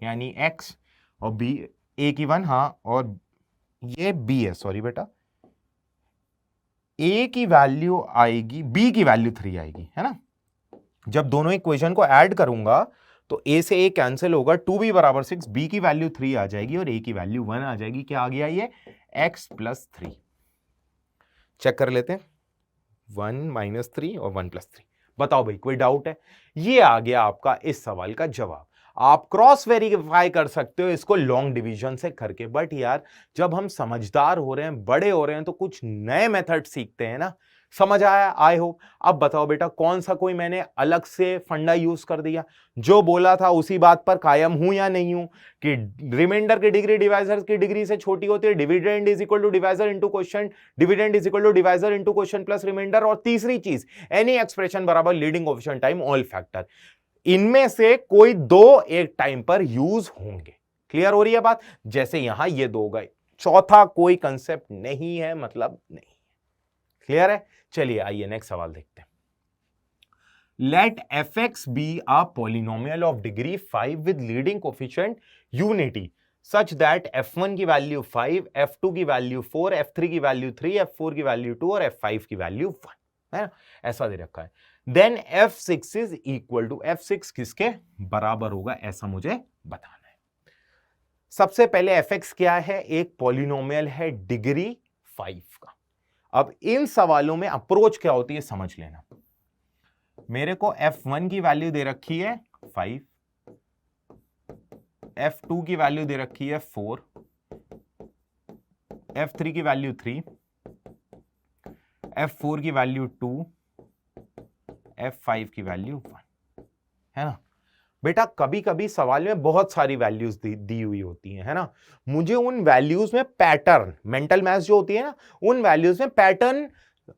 यानी x, और b a की 1, हाँ, और ये b है, सॉरी बेटा, a की वैल्यू आएगी, b की वैल्यू 3 आएगी, है ना। जब दोनों इक्वेशन को ऐड करूंगा तो a से a कैंसिल होगा, 2b बराबर 6, b की वैल्यू 3 आ जाएगी और a की वैल्यू 1 आ जाएगी। क्या आ गया ये, x प्लस 3। चेक कर लेते हैं, 1 माइनस 3 और 1 प्लस 3। बताओ भाई कोई डाउट है। ये आ गया आपका इस सवाल का जवाब। आप क्रॉस वेरीफाई कर सकते हो इसको लॉन्ग डिवीजन से करके, बट यार जब हम समझदार हो रहे हैं, बड़े हो रहे हैं, तो कुछ नए मेथड सीखते हैं ना। समझ आया, आई होप। अब बताओ बेटा कौन सा कोई मैंने अलग से फंडा यूज कर दिया, जो बोला था उसी बात पर कायम हूं या नहीं हूं, कि रिमाइंडर की डिग्री डिवाइजर की डिग्री से छोटी होती है, dividend is equal to divisor into question, dividend is equal to divisor into question plus remainder, और तीसरी चीज एनी एक्सप्रेशन बराबर leading coefficient time all factor. इनमें से कोई दो एक टाइम पर यूज होंगे। क्लियर हो रही है बात, जैसे यहां ये दो गए, चौथा कोई कंसेप्ट नहीं है, मतलब नहीं। क्लियर है। चलिए आइए नेक्स्ट सवाल देखते हैं। Let fx be a polynomial of degree 5 with leading coefficient unity such that f1 की वैल्यू 5, f2 की वैल्यू 4, f3 की वैल्यू 3, f4 की वैल्यू 2 और f5 की वैल्यू 1, है ना, ऐसा दे रखा है। Then f6 is equal to, f6 किसके बराबर होगा ऐसा मुझे बताना है। सबसे पहले fx क्या है, एक पॉलिनोमियल है डिग्री 5 का। अब इन सवालों में अप्रोच क्या होती है समझ लेना। मेरे को f1 की वैल्यू दे रखी है 5, f2 की वैल्यू दे रखी है 4, f3 की वैल्यू 3, f4 की वैल्यू 2, f5 की वैल्यू 1, है ना बेटा। कभी कभी सवाल में बहुत सारी वैल्यूज दी हुई होती हैं, है ना। मुझे उन वैल्यूज में पैटर्न, मेंटल मैथ्स जो होती है ना, उन वैल्यूज में पैटर्न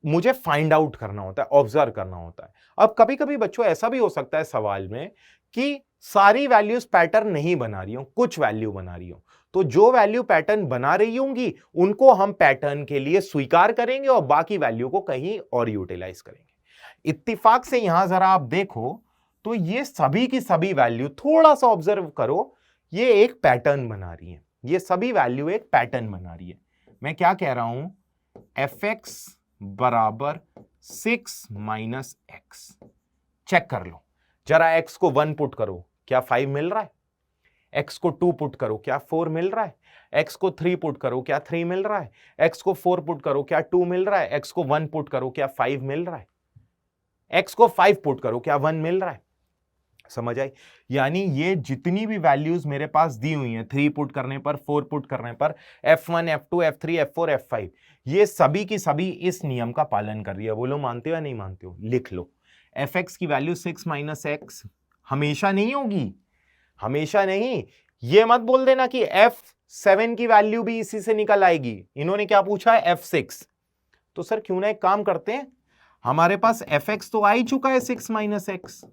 मुझे फाइंड आउट करना होता है, ऑब्जर्व करना होता है। अब कभी कभी बच्चों ऐसा भी हो सकता है सवाल में कि सारी वैल्यूज पैटर्न नहीं बना रही हो, कुछ वैल्यू बना रही हो, तो जो वैल्यू पैटर्न बना रही होंगी उनको हम पैटर्न के लिए स्वीकार करेंगे और बाकी वैल्यू को कहीं और यूटिलाइज करेंगे। इत्तेफाक से यहां जरा आप देखो तो ये सभी की सभी वैल्यू, थोड़ा सा ऑब्जर्व करो, ये एक पैटर्न बना रही है, ये सभी वैल्यू एक पैटर्न बना रही है। मैं क्या कह रहा हूं, fx बराबर 6 माइनस एक्स। चेक कर लो जरा, x को 1 पुट करो, क्या 5 मिल रहा है? x को 2 पुट करो, क्या 4 मिल रहा है? x को 3 पुट करो, क्या 3 मिल रहा है? x को 4 पुट करो, क्या 2 मिल रहा है? x को 1 पुट करो, क्या 5 मिल रहा है? x को 5 पुट करो, क्या 1 मिल रहा है? समझ आई? यानी ये जितनी भी वैल्यूज मेरे पास दी हुई हैं, 3 पुट करने पर, 4 पुट करने पर, f1, f2, f3, f4, f5, ये सभी की सभी इस नियम का पालन कर रही है। बोलो मानते हो या नहीं मानते हो? लिख लो, fx की वैल्यू 6 माइनस एक्स हमेशा नहीं होगी, हमेशा नहीं। ये मत बोल देना कि f7 की वैल्यू भी इसी से निकल आएगी। इन्होंने क्या पूछा है? f6। तो सर क्यों ना एक काम करते हैं, हमारे पास fx तो आ ही चुका है 6 माइनस एक्स,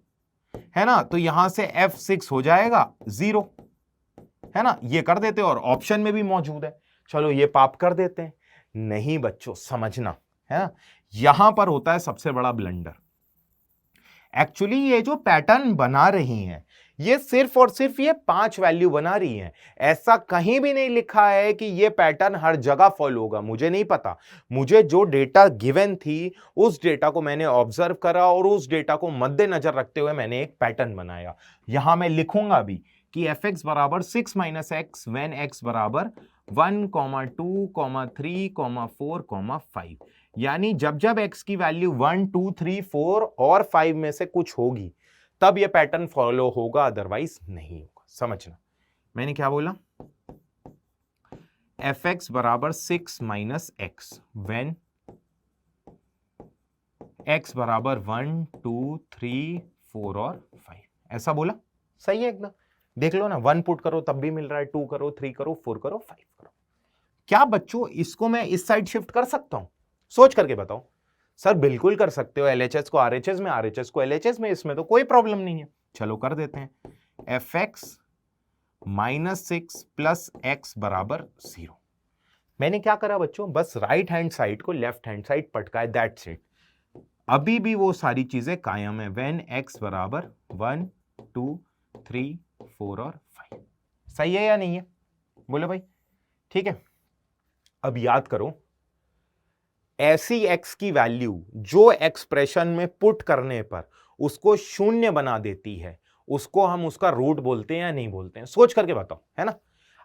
है ना, तो यहां से f6 हो जाएगा 0, है ना, ये कर देते और ऑप्शन में भी मौजूद है, चलो ये पाप कर देते हैं। नहीं बच्चों समझना, है ना, यहां पर होता है सबसे बड़ा ब्लंडर। एक्चुअली ये जो पैटर्न बना रही हैं, ये सिर्फ और सिर्फ ये 5 वैल्यू बना रही हैं। ऐसा कहीं भी नहीं लिखा है कि ये पैटर्न हर जगह फॉलो होगा, मुझे नहीं पता। मुझे जो डेटा गिवन थी उस डेटा को मैंने ऑब्जर्व करा और उस डेटा को मद्देनजर रखते हुए मैंने एक पैटर्न बनाया। यहां मैं लिखूंगा भी कि fx बराबर 6 माइनस एक्स वेन एक्स बराबर 1, 2, 3, 4, 5। यानी जब जब x की वैल्यू 1, 2, 3, 4 और 5 में से कुछ होगी तब यह पैटर्न फॉलो होगा, अदरवाइज नहीं होगा। समझना मैंने क्या बोला, fx बराबर 6 माइनस एक्स वेन x बराबर 1, 2, 3, 4 और 5, ऐसा बोला, सही है एकदम। देख लो ना, 1 पुट करो तब भी मिल रहा है, 2 करो, 3 करो, 4 करो, 5 करो। क्या बच्चों इसको मैं इस साइड शिफ्ट कर सकता हूं? सोच करके बताओ। सर बिल्कुल कर सकते हो, LHS को RHS में, RHS को LHS में, इसमें तो कोई प्रॉब्लम नहीं है। चलो कर देते हैं, fx माइनस 6 प्लस एक्स बराबर 0। मैंने क्या करा बच्चों, बस राइट हैंड साइड को लेफ्ट हैंड साइड पटकाए, दैट्स इट। अभी भी वो सारी चीजें कायम है, वेन x बराबर 1, 2, 3, 4 और 5। सही है या नहीं है? बोलो भाई, ठीक है। अब याद करो, ऐसी x की वैल्यू जो एक्सप्रेशन में पुट करने पर उसको शून्य बना देती है, उसको हम उसका रूट बोलते हैं या नहीं बोलते हैं? सोच करके बताओ, है ना।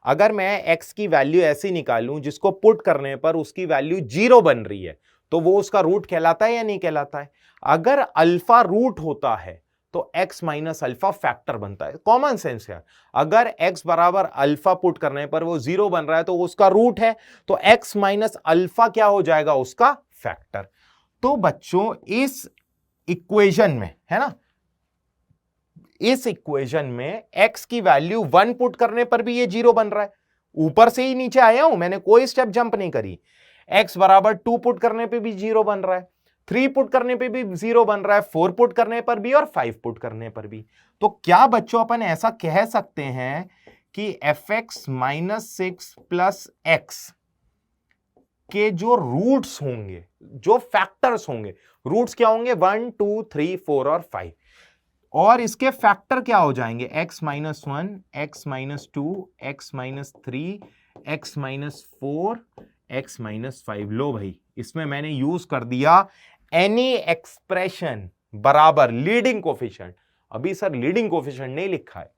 अगर मैं x की वैल्यू ऐसी निकालूं जिसको पुट करने पर उसकी वैल्यू 0 बन रही है, तो वो उसका रूट कहलाता है या नहीं कहलाता है? अगर अल्फा रूट होता है तो x माइनस अल्फा फैक्टर बनता है। कॉमन सेंस है, अगर x बराबर अल्फा पुट करने पर वो 0 बन रहा है तो उसका रूट है, तो x माइनस अल्फा क्या हो जाएगा? उसका फैक्टर। तो बच्चों इस इक्वेशन में, है ना, इस इक्वेशन में x की वैल्यू 1 पुट करने पर भी ये 0 बन रहा है। ऊपर से ही नीचे आया हूं, मैंने कोई स्टेप जंप नहीं करी। x बराबर 2 पुट करने पे भी 0 बन रहा है, 3 पुट करने पे भी 0 बन रहा है, 4 पुट करने पर भी और 5 पुट करने पर भी। तो क्या बच्चों अपन ऐसा कह सकते हैं कि fx माइनस 6 प्लस एक्स के जो रूट्स होंगे, जो फैक्टर्स होंगे, रूट्स क्या होंगे? 1, 2, 3, 4 और 5, और इसके फैक्टर क्या हो जाएंगे? x minus 1, x minus 2, x minus 3, x minus 4, x minus 5। लो भाई, इसमें मैंने यूज कर दिया एनी एक्सप्रेशन बराबर लीडिंग कोफिशिएंट। अभी सर लीडिंग कोफिशिएंट नहीं लिखा है,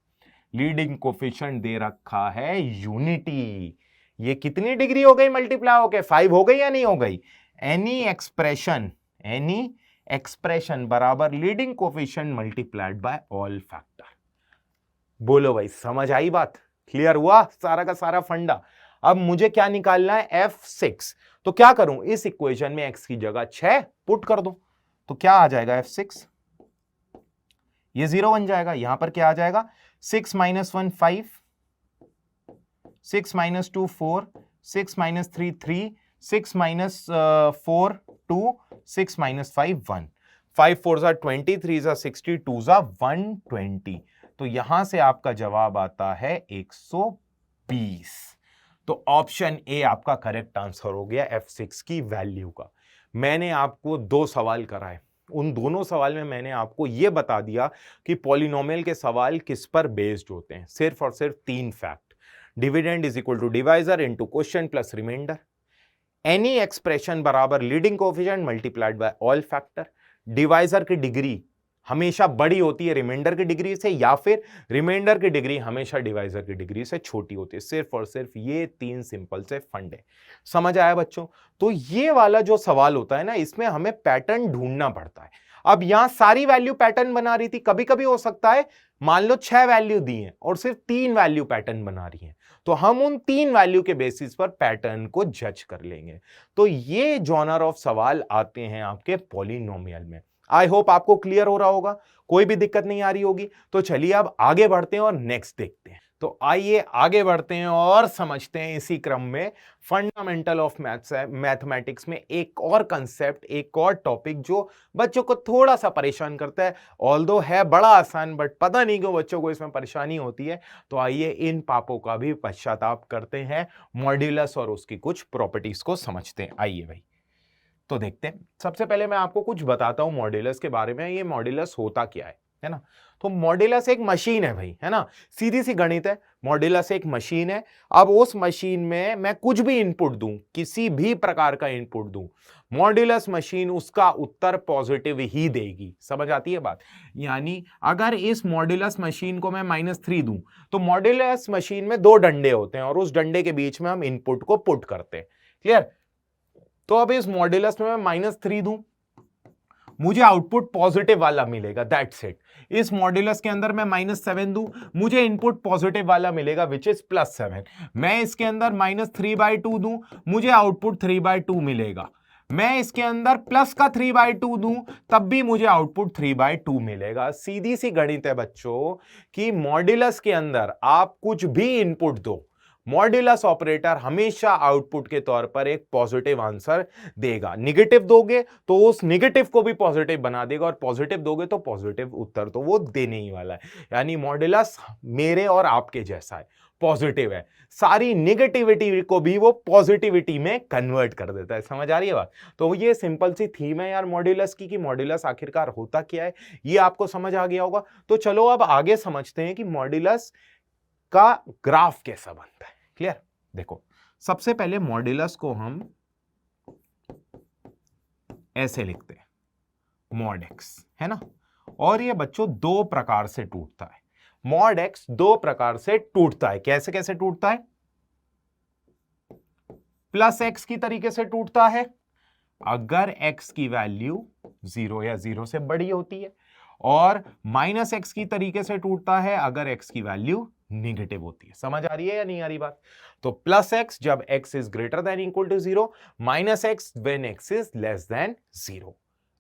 लीडिंग कोफिशिएंट दे रखा है यूनिटी। ये कितनी डिग्री हो गई मल्टीप्लाई होके? 5 हो गई या नहीं हो गई? एनी एक्सप्रेशन बराबर leading coefficient multiplied by all factor. बोलो भाई, समझ आई बात? क्लियर हुआ सारा का सारा फंडा? अब मुझे क्या निकालना है? f6। तो क्या करूं, इस इक्वेशन में x की जगह 6 पुट कर दूं, तो क्या आ जाएगा f6, ये 0 बन जाएगा। यहां पर क्या आ जाएगा? 6 - 1 5, 6 - 2 4, 6 - 3 3, 6 - 4 2, 6 - 5 1, 5 4 जा 20, 3 जा 60, 2 जा 120। तो यहां से आपका जवाब आता है 120। तो ऑप्शन ए आपका करेक्ट आंसर हो गया f6 की वैल्यू का। मैंने आपको 2 सवाल कराए, उन दोनों सवाल में मैंने आपको यह बता दिया कि पॉलिनोमियल के सवाल किस पर बेस्ड होते हैं। सिर्फ और सिर्फ 3 fact: dividend is equal to divisor into quotient plus remainder, any expression बराबर leading coefficient multiplied by all factor, divisor की डिग्री हमेशा बड़ी होती है रिमाइंडर की डिग्री से, या फिर रिमाइंडर की डिग्री हमेशा डिवाइजर की डिग्री से छोटी होती है। सिर्फ और सिर्फ ये 3 सिंपल से फंडे। समझ आया बच्चों? तो ये वाला जो सवाल होता है ना, इसमें हमें पैटर्न ढूंढना पड़ता है। अब यहां सारी वैल्यू पैटर्न बना रही थी, कभी कभी हो सकता है मान लो 6 वैल्यू दी है और सिर्फ 3 वैल्यू पैटर्न बना रही है, तो हम उन 3 वैल्यू के बेसिस पर पैटर्न को जज कर लेंगे। तो ये जॉनर ऑफ सवाल आते हैं आपके पॉलिनोमियल में। आई होप आपको क्लियर हो रहा होगा, कोई भी दिक्कत नहीं आ रही होगी। तो चलिए अब आगे बढ़ते हैं और नेक्स्ट देखते हैं। तो आइए आगे बढ़ते हैं और समझते हैं इसी क्रम में फंडामेंटल ऑफ मैथमेटिक्स में एक और कंसेप्ट, एक और टॉपिक जो बच्चों को थोड़ा सा परेशान करता है। ऑल्दो है बड़ा आसान, बट पता नहीं क्यों बच्चों को इसमें परेशानी होती है। तो आइए इन पापों का भी पश्चाताप करते हैं, मॉड्यूलस और उसकी कुछ प्रॉपर्टीज को समझते हैं। आइए भाई, तो देखते हैं। सबसे पहले मैं आपको कुछ बताता हूं मॉड्यूलस के बारे में। ये मॉड्यूलस होता क्या है ना? तो मॉड्यूलस एक मशीन है भाई, है ना? सीधी सी गणित है। मॉड्यूलस एक मशीन है। अब उस मशीन में मैं कुछ भी इनपुट दूं, किसी भी प्रकार का इनपुट दूं, मॉड्यूलस मशीन उसका उत्तर पॉजिटिव ही देगी। समझ आती है बात? यानी अगर इस मॉड्यूलस मशीन को मैं -3 दूं, तो मॉड्यूलस मशीन में 2 डंडे होते हैं और उस डंडे के बीच में हम इनपुट को पुट करते हैं। क्लियर? तो अब इस मॉड्यूलस में मैं -3 दूं, मुझे आउटपुट पॉजिटिव वाला मिलेगा, दैट्स इट। इस मॉड्यूलस के अंदर मैं -7 दूं, मुझे इनपुट पॉजिटिव वाला मिलेगा विच इज +7। मैं इसके अंदर -3/2 दूं, मुझे आउटपुट 3/2 मिलेगा। मैं इसके अंदर प्लस का 3/2 दूं, तब भी मुझे आउटपुट 3/2 मिलेगा। सीधी सी गणित है बच्चों कि मॉड्यूलस के अंदर आप कुछ भी इनपुट दो, मॉड्यूलस ऑपरेटर हमेशा आउटपुट के तौर पर एक पॉजिटिव आंसर देगा। निगेटिव दोगे तो उस निगेटिव को भी पॉजिटिव बना देगा, और पॉजिटिव दोगे तो पॉजिटिव उत्तर तो वो देने ही वाला है। यानी मॉड्यूलस मेरे और आपके जैसा है, पॉजिटिव है। सारी निगेटिविटी को भी वो पॉजिटिविटी में कन्वर्ट कर देता है। समझ आ रही है बात? तो ये सिंपल सी थीम है यार मॉड्यूलस की, कि मॉड्यूलस आखिरकार होता क्या है, ये आपको समझ आ गया होगा। तो चलो अब आगे समझते हैं कि मॉड्यूलस का ग्राफ कैसा बनता है। क्लियर? देखो, सबसे पहले मॉड्यूलस को हम ऐसे लिखते हैं, मॉड एक्स, है ना? और ये बच्चों 2 प्रकार से टूटता है। मॉड एक्स 2 प्रकार से टूटता है। कैसे कैसे टूटता है? +x की तरीके से टूटता है अगर x की वैल्यू 0 या 0 से बड़ी होती है, और -x की तरीके से टूटता है अगर x की वैल्यू नेगेटिव होती है। समझ आ रही है या नहीं आ रही बात? तो +x जब x is greater than equal to 0, -x when x is less than 0।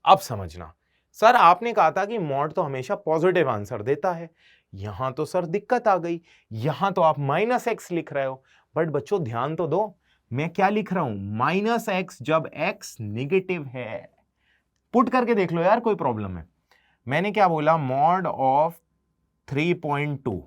अब समझना, सर आपने कहा था कि मॉड तो हमेशा पॉजिटिव आंसर देता है। यहां तो सर दिक्कत आ गई, यहां तो आप -x लिख रहे हो। बट बच्चों ध्यान तो दो, मैं क्या लिख रहा हूं? -x जब x नेगेटिव है। पुट करके देख लो यार, कोई प्रॉब्लम है? मैंने क्या बोला? Mod of 3.2।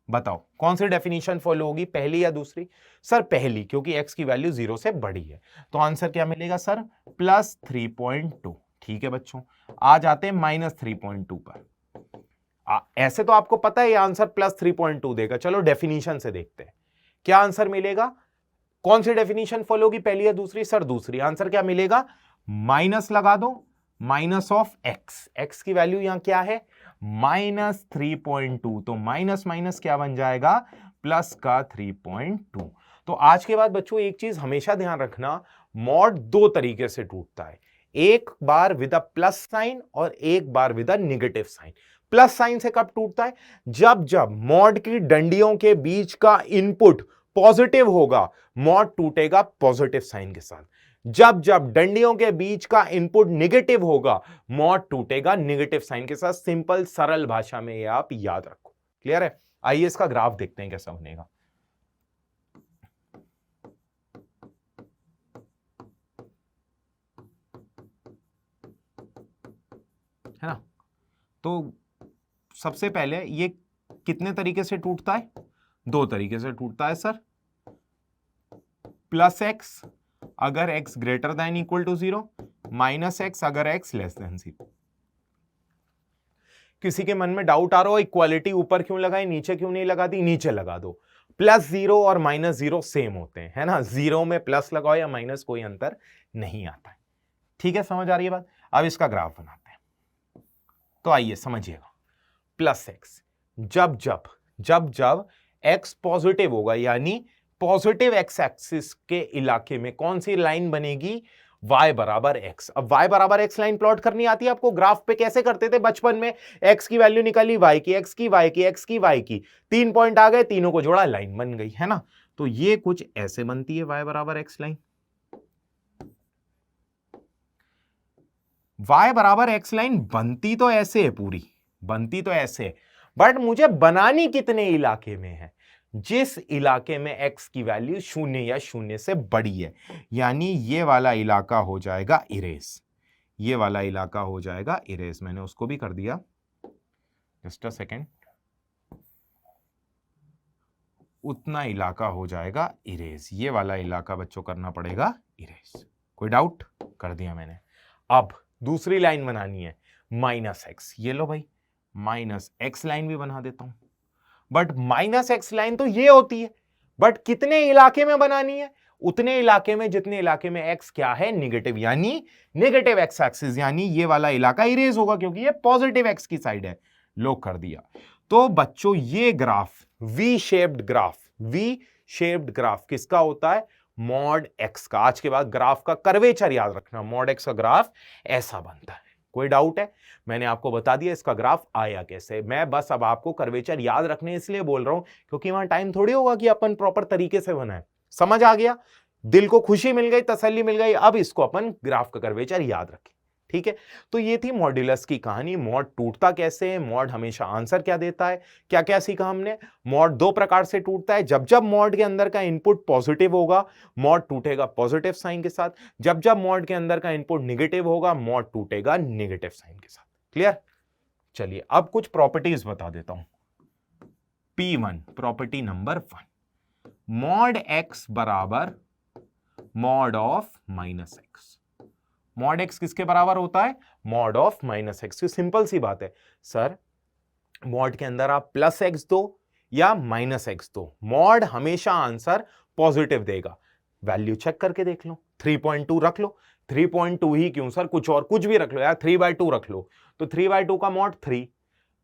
बताओ कौन सी डेफिनेशन फॉलो होगी, पहली या दूसरी? सर पहली, क्योंकि x की वैल्यू 0 से बड़ी है। तो आंसर क्या मिलेगा सर? +3.2। ठीक है बच्चों, आ जाते हैं -3.2 पर। ऐसे तो आपको पता है ये आंसर +3.2 देगा। चलो डेफिनेशन से देखते हैं क्या आंसर मिलेगा। कौन सी डेफिनेशन फॉलो होगी, पहली या दूसरी? सर दूसरी। आंसर क्या मिलेगा? माइनस लगा दो, माइनस ऑफ एक्स। एक्स की वैल्यू यहां क्या है? -3.2। तो माइनस माइनस क्या बन जाएगा? प्लस का 3.2। तो आज के बाद बच्चों एक चीज हमेशा ध्यान रखना, मॉड दो तरीके से टूटता है, एक बार विद अ प्लस साइन और एक बार with a negative sign. Plus sign से कब टूटता है? जब जब मॉड की डंडियों के बीच का इनपुट पॉजिटिव होगा, मॉड टूटेगा पॉजिटिव साइन के साथ। जब जब डंडियों के बीच का इनपुट नेगेटिव होगा, मॉड टूटेगा नेगेटिव साइन के साथ। सिंपल सरल भाषा में ये आप याद रखो। क्लियर है? आइए इसका ग्राफ देखते हैं कैसा बनेगा। है ना? तो सबसे पहले ये कितने तरीके से टूटता है? दो तरीके से टूटता है सर। प्लस एक्स अगर x greater than equal to 0, minus x अगर x लेस देन 0। किसी के मन में डाउट आ रहा हो इक्वालिटी ऊपर क्यों लगाई, नीचे क्यों नहीं लगा दी? नीचे लगा दो। प्लस 0 और माइनस 0 सेम होते हैं, है ना? 0 में प्लस लगाओ या माइनस, कोई अंतर नहीं आता है। ठीक है, समझ आ रही है बात? अब इसका ग्राफ बनाते हैं, तो आइए समझिएगा। प्लस एक्स, जब जब x पॉजिटिव होगा, यानी पॉजिटिव एक्स एक्सिस के इलाके में कौन सी लाइन बनेगी? y बराबर x। अब y बराबर x लाइन प्लॉट करनी आती है आपको? ग्राफ पे कैसे करते थे बचपन में? x की वैल्यू निकाली, y की, x की, y की, x की, y की, 3 पॉइंट आ गए, तीनों को जोड़ा, लाइन बन गई, है ना? तो ये कुछ ऐसे बनती है y बराबर x लाइन। y बराबर x लाइन बनती तो ऐसे है, पूरी बनती तो ऐसे है, बट मुझे बनानी कितने इलाके में है? जिस इलाके में x की वैल्यू 0 या 0 से बड़ी है, यानी ये वाला इलाका हो जाएगा इरेज, ये वाला इलाका हो जाएगा इरेज। मैंने उसको भी कर दिया, जस्ट अ सेकेंड। उतना इलाका हो जाएगा इरेज, ये वाला इलाका बच्चों करना पड़ेगा इरेज। कोई डाउट? कर दिया मैंने। अब दूसरी लाइन बनानी है, माइनस एक्स। ये लो भाई, माइनस एक्स लाइन भी बना देता हूं, बट माइनस एक्स लाइन तो ये होती है, बट कितने इलाके में बनानी है? उतने इलाके में जितने इलाके में x क्या है? नेगेटिव, यानी नेगेटिव एक्स एक्सिस, यानी ये वाला इलाका इरेज होगा क्योंकि ये पॉजिटिव एक्स की साइड है। लो कर दिया। तो बच्चों ये ग्राफ वी शेप्ड ग्राफ किसका होता है? मॉड एक्स का। आज के बाद ग्राफ का कर्वेचर याद रखना, मॉड एक्स का ग्राफ ऐसा बनता है। कोई डाउट है? मैंने आपको बता दिया इसका ग्राफ आया कैसे। मैं बस अब आपको कर्वेचर याद रखने इसलिए बोल रहा हूं क्योंकि वहां टाइम थोड़ी होगा कि अपन प्रॉपर तरीके से बनाए। समझ आ गया? दिल को खुशी मिल गई, तसल्ली मिल गई। अब इसको अपन ग्राफ का कर्वेचर याद रखें। ठीक है, तो ये थी मॉड्यूलस की कहानी। मॉड टूटता कैसे है, मॉड हमेशा आंसर क्या देता है, क्या क्या सीखा हमने। मॉड दो प्रकार से टूटता है। जब जब मॉड के अंदर का इनपुट पॉजिटिव होगा, मॉड टूटेगा पॉजिटिव साइन के साथ। जब जब मॉड के अंदर का इनपुट नेगेटिव होगा, मॉड टूटेगा नेगेटिव साइन के साथ। क्लियर? चलिए अब कुछ प्रॉपर्टीज बता देता हूं। P1 property number 1, mod x बराबर mod of minus x. Mod x किसके बराबर होता है? Mod of minus x. Simple सी बात है सर, मॉड के अंदर आप प्लस एक्स दो या माइनस एक्स दो, मॉड हमेशा आंसर पॉजिटिव देगा। वैल्यू चेक करके देख लो, 3.2 रख लो। 3.2 ही क्यों सर, कुछ और कुछ भी रख लो यार, 3/2 रख लो। तो 3/2 का मॉड 3,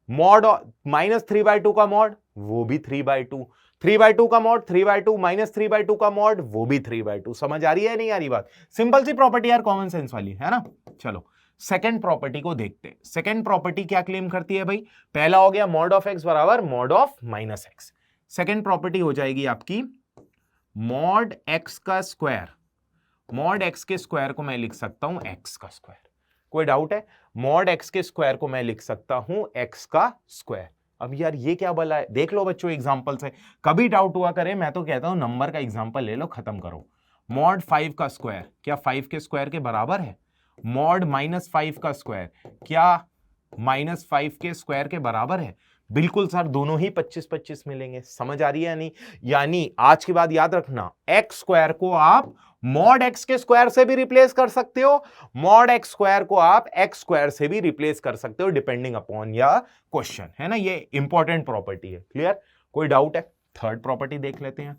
मॉड माइनस 3/2 का मॉड वो भी 3/2, 3/2 का मॉड 3/2 माइनस 3/2 का मॉड वो भी 3/2। समझ आ रही है नहीं आ रही बात? सिंपल सी प्रॉपर्टी यार, कॉमन सेंस वाली, है ना? चलो सेकंड प्रॉपर्टी को देखते हैं। सेकंड प्रॉपर्टी क्या क्लेम करती है भाई? पहला हो गया मॉड ऑफ एक्स बराबर mod of minus x. Second property हो जाएगी आपकी मॉड एक्स का स्क्वायर। मॉड एक्स के स्क्वायर को मैं लिख सकता हूं एक्स का स्क्वायर। कोई डाउट है? मॉड एक्स के स्क्वायर को मैं लिख सकता हूं एक्स का स्क्वायर। अब यार ये क्या बला है, देख लो बच्चों एग्जांपल से। कभी डाउट हुआ करे, मैं तो कहता हूं नंबर का एग्जांपल ले लो, खत्म करो। मॉड 5 का स्क्वायर क्या 5 के स्क्वायर के बराबर है? मॉड माइनस 5 का स्क्वायर क्या माइनस 5 के स्क्वायर के बराबर है? बिल्कुल सर, दोनों ही 25-25 मिलेंगे। समझ आ रही है या नहीं? यानी आज के बाद याद रखना, एक्स स्क्वायर को आप मॉड एक्स के स्क्वायर से भी रिप्लेस कर सकते हो, मॉड एक्स स्क्वायर को आप एक्स स्क्वायर से भी रिप्लेस कर सकते हो, डिपेंडिंग अपॉन या क्वेश्चन, है ना? ये इंपॉर्टेंट प्रॉपर्टी है। क्लियर? कोई डाउट है? थर्ड प्रॉपर्टी देख लेते हैं,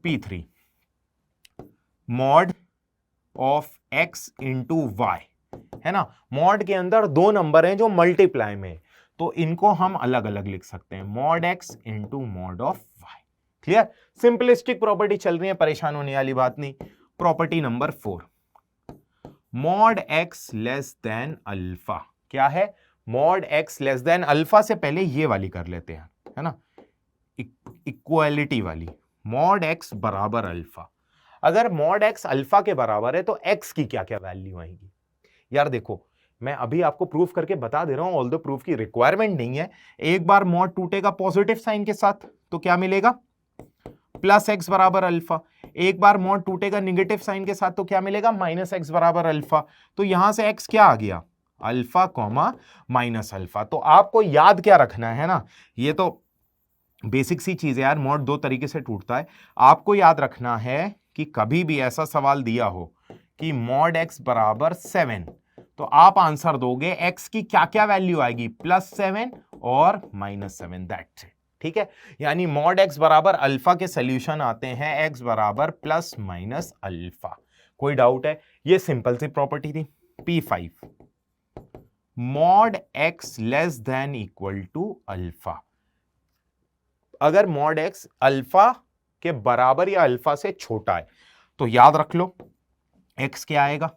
P3 mod of x into y, है ना? मॉड के अंदर दो नंबर हैं जो मल्टीप्लाई में, तो इनको हम अलग अलग लिख सकते हैं, mod x into mod of y. Clear? Simplistic property चल रही है, परेशान होने वाली बात नहीं। Property number 4, mod x less than alpha. क्या है? Mod x less than alpha से पहले ये वाली कर लेते हैं, है ना, इक्वालिटी वाली। मॉड एक्स बराबर अल्फा। अगर मॉड एक्स अल्फा के बराबर है तो एक्स की क्या क्या वैल्यू आएगी? यार देखो, मैं अभी आपको प्रूफ करके बता दे रहा हूं, ऑल्दो प्रूफ की रिक्वायरमेंट नहीं है। एक बार मॉड टूटेगा पॉजिटिव साइन के साथ तो क्या मिलेगा? प्लस एक्स बराबर अल्फा। एक बार मॉड टूटेगा निगेटिव साइन के साथ तो क्या मिलेगा? माइनस एक्स बराबर अल्फा। तो यहां से एक्स क्या आ गया? Alpha comma minus alpha. तो आपको याद क्या रखना है ना, ये तो बेसिक सी चीज है यार, मॉड दो तरीके से टूटता है। आपको याद रखना है कि कभी भी ऐसा सवाल दिया हो कि मॉड एक्स बराबर 7, तो आप आंसर दोगे एक्स की क्या क्या वैल्यू आएगी? +7 और -7, दैट्स इट। ठीक है, यानी मॉड एक्स बराबर अल्फा के सोल्यूशन आते हैं एक्स बराबर प्लस माइनस अल्फा। कोई डाउट है? ये सिंपल सी प्रॉपर्टी थी। P5, mod x less than equal to alpha. अगर मॉड एक्स अल्फा के बराबर या अल्फा से छोटा है तो याद रख लो एक्स क्या आएगा?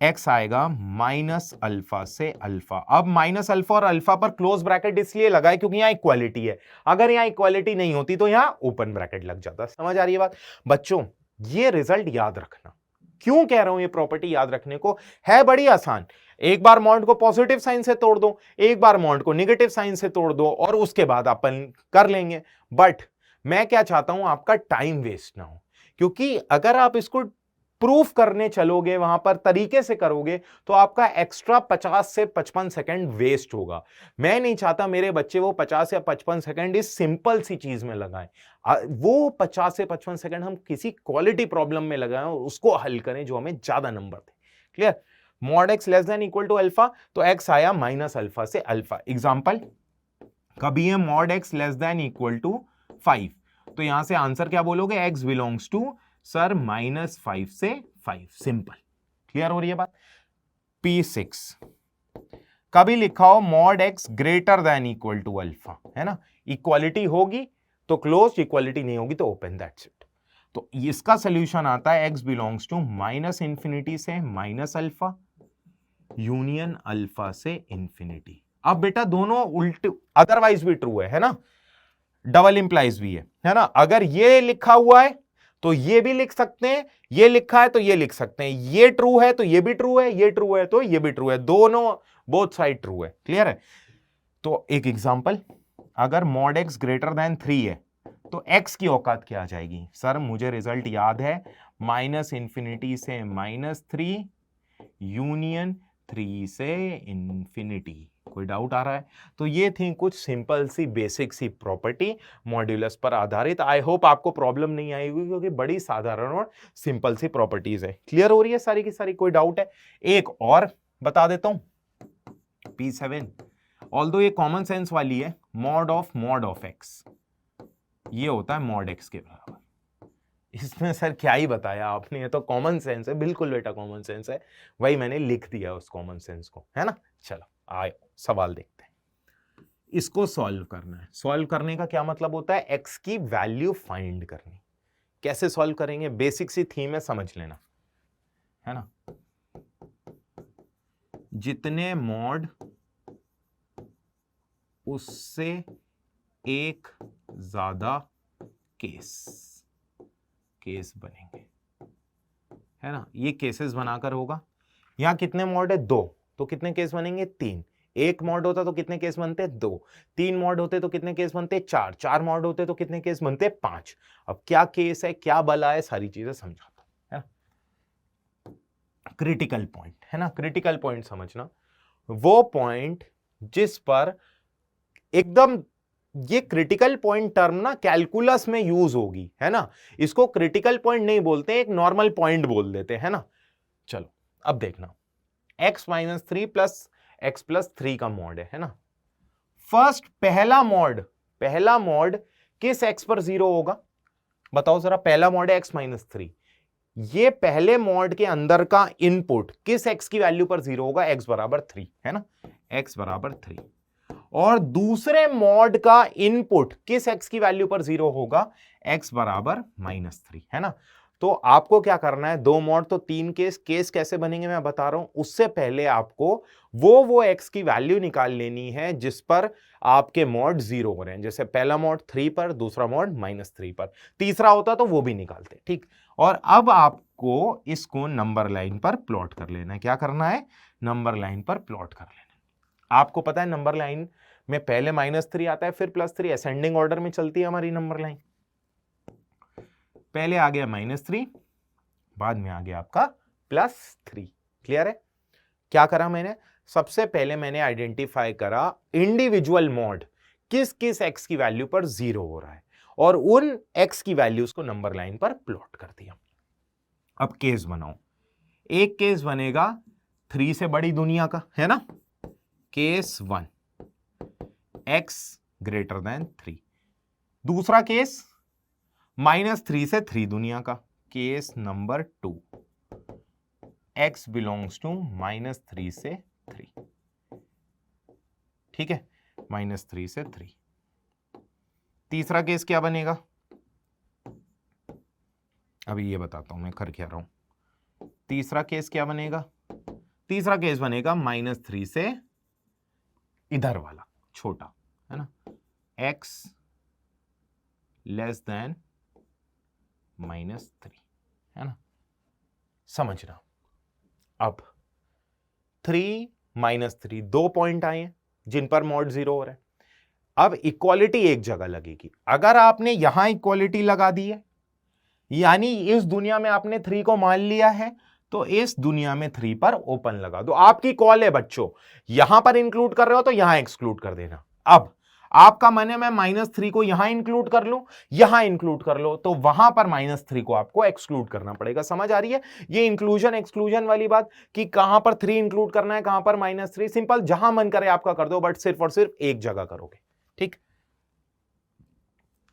एक्स आएगा माइनस अल्फा से अल्फा। अब माइनस अल्फा और अल्फा पर क्लोज ब्रैकेट इसलिए लगाए क्योंकि यहां इक्वालिटी है। अगर यहां इक्वालिटी नहीं होती तो यहां ओपन ब्रैकेट लग जाता। समझ आ रही है बात? बच्चों, ये रिजल्ट याद रखना। क्यों कह रहा हूं ये प्रॉपर्टी याद रखने को? है बड़ी आसान। एक बार मॉड को पॉजिटिव साइन से तोड़ दो, एक बार मॉड को नेगेटिव साइन से तोड़ दो और उसके बाद अपन कर लेंगे। बट मैं क्या चाहता हूं, आपका टाइम वेस्ट ना हो, क्योंकि अगर आप इसको प्रूफ करने चलोगे, वहां पर तरीके से करोगे तो आपका एक्स्ट्रा 50 से 55 सेकंड वेस्ट होगा। मैं नहीं चाहता मेरे बच्चे वो 50 या 55 सेकंड इस सिंपल सी चीज में लगाएं। वो 50 से 55 सेकंड हम किसी क्वालिटी प्रॉब्लम में लगाएं और उसको हल करें जो हमें ज्यादा नंबर दे। Clear? Mod x less than equal to alpha, तो एक्स आया माइनस अल्फा से अल्फा। एग्जाम्पल, कभी है mod x less than equal to 5, तो यहां से आंसर क्या बोलोगे? एक्स बिलोंग्स टू सर -5 से 5। सिंपल। क्लियर हो रही है बात? P6, कभी लिखा हो mod x greater than equal to alpha, है ना, इक्वालिटी होगी तो क्लोज, इक्वालिटी नहीं होगी तो ओपन, दैट्स इट। तो इसका सोल्यूशन आता है एक्स बिलोंग्स टू -इन्फिनिटी से माइनस अल्फा यूनियन अल्फा से इंफिनिटी। अब बेटा दोनों उल्टे, अदरवाइज भी ट्रू है ना, डबल इंप्लाइज भी है ना। अगर ये लिखा हुआ है तो ये भी लिख सकते हैं, ये लिखा है तो ये लिख सकते हैं, ये ट्रू है तो ये भी ट्रू है, ये ट्रू है तो ये भी ट्रू है, दोनों बोथ साइड ट्रू है। क्लियर है? तो एक एग्जांपल, अगर मॉड एक्स ग्रेटर देन 3 है तो एक्स की औकात क्या आ जाएगी? सर मुझे रिजल्ट याद है, -इन्फिनिटी से -3 यूनियन 3 से इंफिनिटी। कोई डाउट आ रहा है? तो ये थी कुछ सिंपल सी बेसिक सी प्रॉपर्टी मॉड्यूलस पर आधारित। आई होप आपको प्रॉब्लम नहीं आएगी क्योंकि बड़ी साधारण और सिंपल सी प्रॉपर्टीज है। क्लियर हो रही है सारी की सारी? कोई डाउट है? एक और बता देता हूं, P7, ऑल्दो ये कॉमन सेंस वाली है, मॉड ऑफ एक्स, ये होता है मॉड एक्स के बराबर। इसमें सर क्या ही बताया आपने, ये तो कॉमन सेंस है। बिल्कुल बेटा कॉमन सेंस है, वही मैंने लिख दिया उस कॉमन सेंस को, है ना। चलो आए सवाल देखते हैं। इसको सॉल्व करना है। सॉल्व करने का क्या मतलब होता है? एक्स की वैल्यू फाइंड करनी। कैसे सॉल्व करेंगे? बेसिक सी थीम है, समझ लेना, है ना। जितने मॉड उससे एक ज्यादा केस बनेंगे, है ना। ये केसेस बनाकर होगा। यहां कितने मॉड है? 2, तो कितने केस बनेंगे? 3। एक मॉड होता तो कितने केस बनते? 2। 3 मॉड होते तो कितने केस बनते? 4। 4 मॉड होते तो कितने केस बनते? 5। अब क्या केस है, क्या बला है, सारी चीजें समझाता है ना। क्रिटिकल पॉइंट, है ना। क्रिटिकल पॉइंट समझना, वो पॉइंट जिस पर एकदम, ये क्रिटिकल पॉइंट टर्म ना कैलकुलस में यूज होगी, है ना। इसको क्रिटिकल पॉइंट नहीं बोलते, एक नॉर्मल पॉइंट बोल देते हैं ना। चलो अब देखना, x - 3 प्लस x प्लस 3 का मॉड है ना। फर्स्ट पहला मॉड किस x पर 0 होगा? बताओ जरा। पहला मॉड है x - 3, ये पहले मॉड के अंदर का इनपुट किस x की वैल्यू पर 0 होगा? x बराबर 3, है ना, x बराबर 3। और दूसरे मॉड का इनपुट किस x की वैल्यू पर 0 होगा? x बराबर -3, है ना। तो आपको क्या करना है, 2 मॉड तो 3 केस कैसे बनेंगे मैं बता रहा हूं। उससे पहले आपको वो x की वैल्यू निकाल लेनी है जिस पर आपके मॉड 0 हो रहे हैं। जैसे पहला मॉड 3 पर, दूसरा मॉड -3 पर, तीसरा होता तो वो भी निकालते, ठीक। और अब आपको इसको नंबर लाइन पर प्लॉट कर लेना है। क्या करना है, नंबर लाइन पर प्लॉट कर लेना है। आपको पता है नंबर लाइन में पहले -3 आता है फिर +3, असेंडिंग ऑर्डर में चलती है हमारी नंबर लाइन। पहले आ गया -3, बाद में आ गया आपका +3। क्लियर है? क्या करा मैंने, सबसे पहले मैंने आइडेंटिफाई करा इंडिविजुअल मॉड किस किस x की वैल्यू पर 0 हो रहा है और उन x की वैल्यूज को नंबर लाइन पर प्लॉट कर दिया। अब केस बनाओ, एक केस बनेगा 3 से बड़ी दुनिया का, है ना, केस 1 x ग्रेटर देन 3। दूसरा केस -3 से 3 दुनिया का, case number 2 x belongs to -3 से 3, ठीक है, -3 से 3। तीसरा केस क्या बनेगा, अभी ये बताता हूं मैं कर क्या रहा हूं। तीसरा केस क्या बनेगा, तीसरा केस बनेगा -3 से इधर वाला छोटा, है ना, x लेस देन -3, है ना, समझना। अब 3 -3 2 पॉइंट आए हैं जिन पर मॉड 0 हो रहा है। अब इक्वालिटी एक जगह लगेगी। अगर आपने यहां इक्वालिटी लगा दी है, यानी इस दुनिया में आपने 3 को मान लिया है, तो इस दुनिया में 3 पर ओपन लगा दो। आपकी कॉल है बच्चों, यहां पर इंक्लूड कर रहे हो तो यहां एक्सक्लूड कर देना। अब आपका मन है मैं -3 को यहां इंक्लूड कर लूं, यहां इंक्लूड कर लो, तो वहां पर -3 को आपको एक्सक्लूड करना पड़ेगा। समझ आ रही है ये इंक्लूजन एक्सक्लूजन वाली बात, कि कहां पर 3 इंक्लूड करना है, कहां पर -3? सिंपल, जहां मन करे आपका कर दो, बट सिर्फ और सिर्फ एक जगह करोगे, ठीक।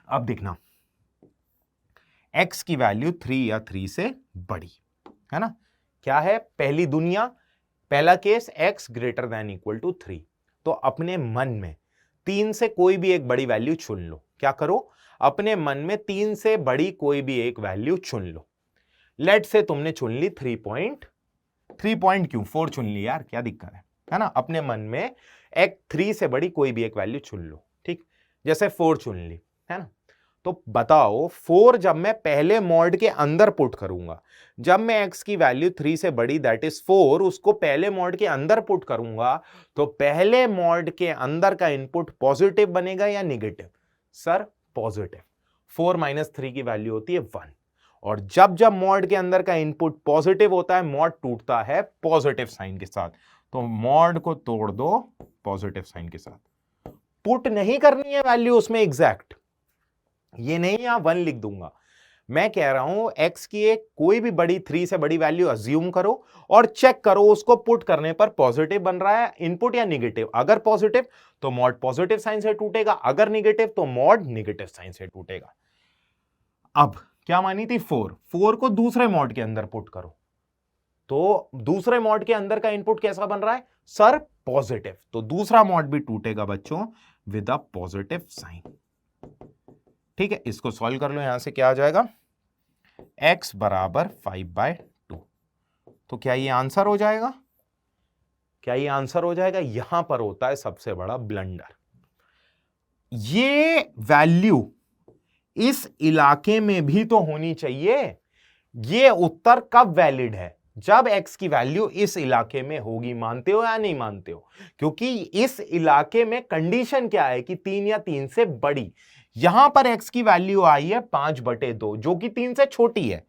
अब देखना, x की वैल्यू 3 या 3 से बड़ी, है ना, क्या है, पहली दुनिया, पहला case x greater than equal to 3। तो अपने मन में 3 से कोई भी एक बड़ी वैल्यू चुन लो। क्या करो, अपने मन में 3 से बड़ी कोई भी एक वैल्यू चुन लो। लेट से तुमने चुन ली 3 क्यों, 4 चुन ली यार, क्या दिक्कत है ना। अपने मन में एक 3 से बड़ी कोई भी एक वैल्यू चुन लो, ठीक। जैसे 4 चुन ली, है ना। तो बताओ 4 जब मैं पहले मॉड के अंदर पुट करूंगा, जब मैं x की वैल्यू 3 से बड़ी दैट इज 4 उसको पहले मॉड के अंदर पुट करूंगा, तो पहले मॉड के अंदर का इनपुट पॉजिटिव बनेगा या नेगेटिव? Sir positive. 4 - 3 की वैल्यू होती है 1, और जब जब मॉड के अंदर का इनपुट पॉजिटिव होता है, मॉड टूटता है पॉजिटिव साइन के साथ। तो मॉड को तोड़ दो पॉजिटिव साइन के साथ। पुट नहीं करनी है वैल्यू उसमें एग्जैक्ट, ये नहीं यहां 1 लिख दूंगा, मैं कह रहा हूं x की एक कोई भी बड़ी 3 से बड़ी वैल्यू अज्यूम करो और चेक करो उसको पुट करने पर पॉजिटिव बन रहा है इनपुट या नेगेटिव। अगर पॉजिटिव तो मॉड पॉजिटिव साइन से टूटेगा, अगर नेगेटिव तो मॉड नेगेटिव साइन से टूटेगा। अब क्या मानी थी 4 को दूसरे मॉड के अंदर पुट करो, तो दूसरे मॉड के अंदर का इनपुट कैसा बन रहा है सर पॉजिटिव, तो दूसरा मॉड भी टूटेगा बच्चों विद अ पॉजिटिव साइन, ठीक है। इसको सॉल्व कर लो, यहां से क्या आ जाएगा, x बराबर 5/2। तो क्या ये आंसर हो जाएगा, क्या ये आंसर हो जाएगा? यहां पर होता है सबसे बड़ा ब्लंडर। ये वैल्यू इस इलाके में भी तो होनी चाहिए। ये उत्तर कब वैलिड है, जब x की वैल्यू इस इलाके में होगी। मानते हो या नहीं मानते हो? क्योंकि इस इलाके में कंडीशन क्या है कि 3 या 3 से बड़ी। यहां पर x की वैल्यू आई है 5/2 जो कि 3 से छोटी है।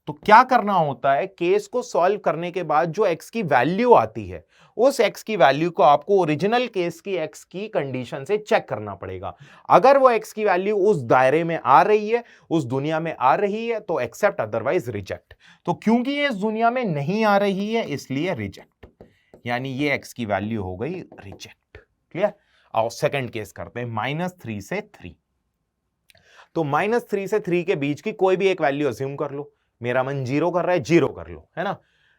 तो क्या करना होता है, केस को सॉल्व करने के बाद जो x की वैल्यू आती है उस x की वैल्यू को आपको ओरिजिनल केस की x की कंडीशन से चेक करना पड़ेगा। अगर वो x की वैल्यू उस दायरे में आ रही है, उस दुनिया में आ रही है, तो एक्सेप्ट, अदरवाइज रिजेक्ट। तो क्योंकि ये इस दुनिया में नहीं आ रही है इसलिए रिजेक्ट, यानी ये x की वैल्यू हो गई रिजेक्ट। क्लियर? आओ सेकंड केस करते हैं, -3 से 3। तो -3 से 3 के बीच की कोई भी एक वैल्यू अज्यूम कर लो। मेरा मन 0 कर रहा है, 0 कर लो, है ना।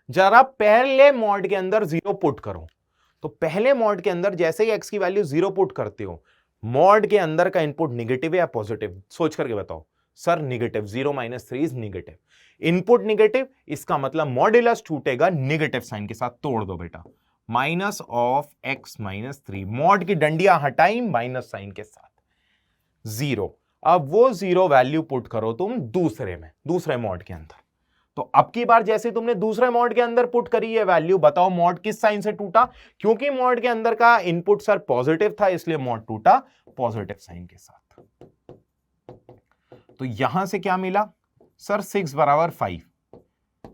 जरा पहले मॉड के अंदर 0 पुट करो, तो पहले मॉड के अंदर जैसे ही x की वैल्यू 0 पुट करते हो, मॉड के अंदर का इनपुट नेगेटिव है या पॉजिटिव, सोच करके बताओ। Sir negative, 0 - 3 is negative, input negative, इसका मतलब मॉड्यूलस टूटेगा निगेटिव साइन के साथ, तोड़ दो बेटा, माइनस ऑफ x - 3, मॉड की डंडियां हटाई माइनस साइन के साथ, 0। अब वो 0 वैल्यू पुट करो तुम दूसरे मॉड के अंदर। तो अब की बार जैसे तुमने दूसरे मॉड के अंदर पुट करी है वैल्यू, बताओ मॉड किस साइन से टूटा? क्योंकि मॉड के अंदर का इनपुट सर पॉजिटिव था, इसलिए मॉड टूटा पॉजिटिव साइन के साथ। तो यहां से क्या मिला sir? 6 = 5,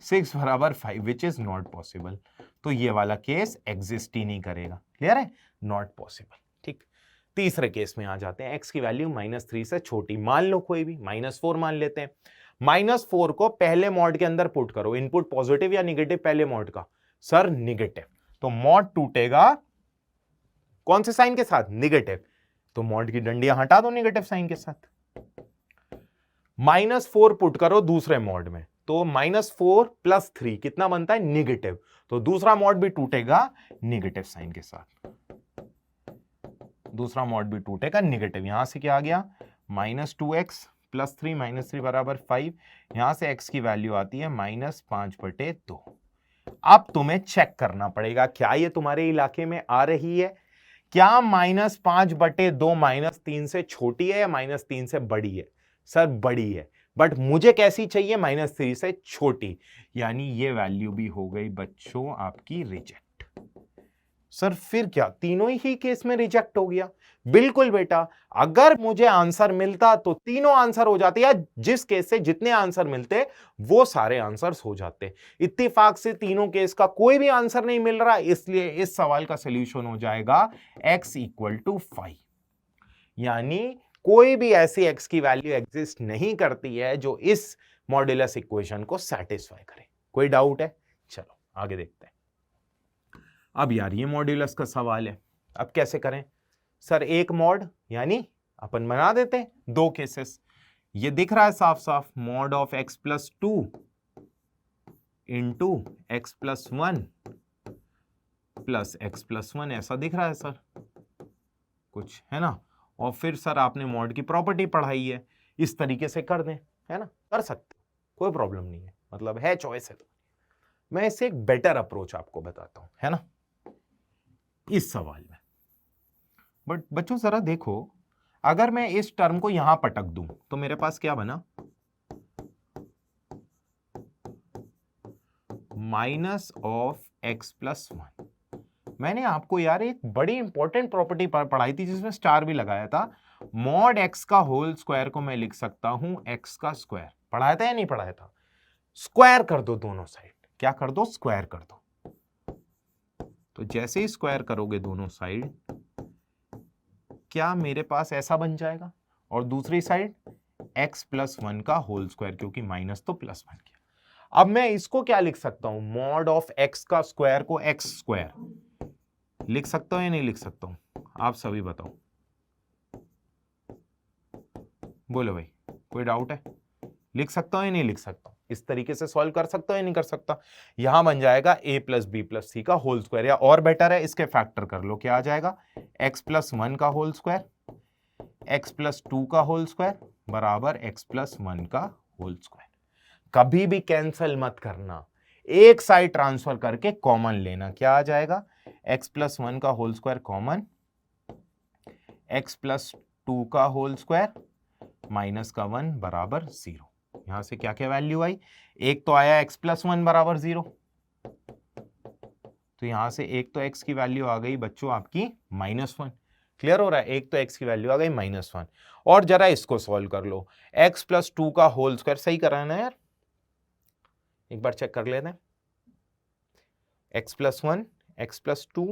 6 = 5 which is not possible. तो ये वाला केस एग्जिस्ट ही नहीं करेगा। क्लियर है? Not possible. ठीक, तीसरे केस में आ जाते हैं। x की वैल्यू -3 से छोटी, मान लो कोई भी, -4 मान लेते हैं। -4 को पहले मॉड के अंदर पुट करो, इनपुट पॉजिटिव या निगेटिव पहले मॉड का? सर निगेटिव, तो मॉड टूटेगा कौन से साइन के साथ? निगेटिव, तो मॉड की डंडियां हटा दो निगेटिव साइन के साथ। -4 पुट करो दूसरे मॉड में, तो -4 + 3 कितना बनता है? निगेटिव, तो दूसरा मॉड भी टूटेगा निगेटिव साइन के साथ, दूसरा मॉड भी टूटेगा निगेटिव। यहां से क्या आ गया? -2x + 3 - 3 = 5, यहां से x की वैल्यू आती है -5/2। अब तुम्हें चेक करना पड़ेगा क्या ये तुम्हारे इलाके में आ रही है, क्या -5/2 -3 से छोटी है या -3 से बड़ी है? सर बड़ी है, बट मुझे कैसी चाहिए? -3 से छोटी, यानी ये वैल्यू भी हो गई बच्चों आपकी रिजेक्ट। सर फिर क्या तीनों ही केस में रिजेक्ट हो गया? बिल्कुल बेटा, अगर मुझे आंसर मिलता तो तीनों आंसर हो जाते, या जिस केस से जितने आंसर मिलते वो सारे आंसर्स हो जाते। इत्तेफाक से तीनों केस का कोई भी आंसर नहीं मिल रहा, इसलिए इस सवाल का सॉल्यूशन हो जाएगा x = 5, यानी कोई भी ऐसी x की वैल्यू एग्जिस्ट नहीं करती है जो इस मॉड्यूलस इक्वेशन को सेटिस्फाई करे। कोई डाउट है? चलो आगे देखते हैं। अब यार ये मॉड्यूलस का सवाल है, अब कैसे करें? सर एक मॉड, यानी अपन बना देते हैं दो केसेस। ये दिख रहा है साफ साफ, mod of x + 2 into x + 1 plus x + 1, ऐसा दिख रहा है सर कुछ, है ना? और फिर सर आपने मॉड की प्रॉपर्टी पढ़ाई है, इस तरीके से कर दें, है ना? कर सकते, कोई प्रॉब्लम नहीं है, मतलब है, चॉइस है। मैं इससे एक बेटर अप्रोच आपको बताता हूं, है ना, इस सवाल में। बट बच्चों जरा देखो, अगर मैं इस टर्म को यहां पटक दूं तो मेरे पास क्या बना? Minus of x + 1। मैंने आपको यार एक बड़ी इंपॉर्टेंट प्रॉपर्टी पढ़ाई थी जिसमें स्टार भी लगाया था। मॉड x का होल स्क्वायर को मैं लिख सकता हूं x का स्क्वायर। पढ़ाया था या नहीं पढ़ाया था? स्क्वायर कर दो दोनों साइड। क्या कर दो? स्क्वायर कर दो। तो जैसे ही स्क्वायर करोगे दोनों साइड, क्या मेरे पास ऐसा बन जाएगा? और दूसरी साइड x + 1 का होल स्क्वायर, क्योंकि माइनस तो +1 किया। अब मैं इसको क्या लिख सकता हूं? मॉड ऑफ x का स्क्वायर को x स्क्वायर लिख सकता हूं या नहीं लिख सकता हूं? आप सभी बताओ, बोलो भाई, कोई डाउट है? लिख सकता हूं या नहीं लिख सकता? इस तरीके से सॉल्व कर सकता हूं या नहीं कर सकता? यहां बन जाएगा a + b + c का होल स्क्वायर, या और बेटर है इसके फैक्टर कर लो। क्या आ जाएगा? x + 1 का होल स्क्वायर, x + 2 का होल स्क्वायर बराबर x + 1 का होल स्क्वायर। कभी भी कैंसिल मत करना, एक साइड ट्रांसफर करके कॉमन लेना। क्या आ जाएगा? x + 1 का होल स्क्वायर कॉमन, x + 2 का होल स्क्वायर माइनस का 1 बराबर 0। यहां से क्या क्या वैल्यू आई? एक तो आया x + 1 बराबर 0, तो यहां से एक तो x की वैल्यू आ गई बच्चों आपकी -1। क्लियर हो रहा है? एक तो x की वैल्यू आ गई -1। और जरा इसको सॉल्व कर लो, x + 2 का होल स्क्वायर, सही कर रहा है ना यार? एक बार चेक कर लेते हैं। x + 1 x + 2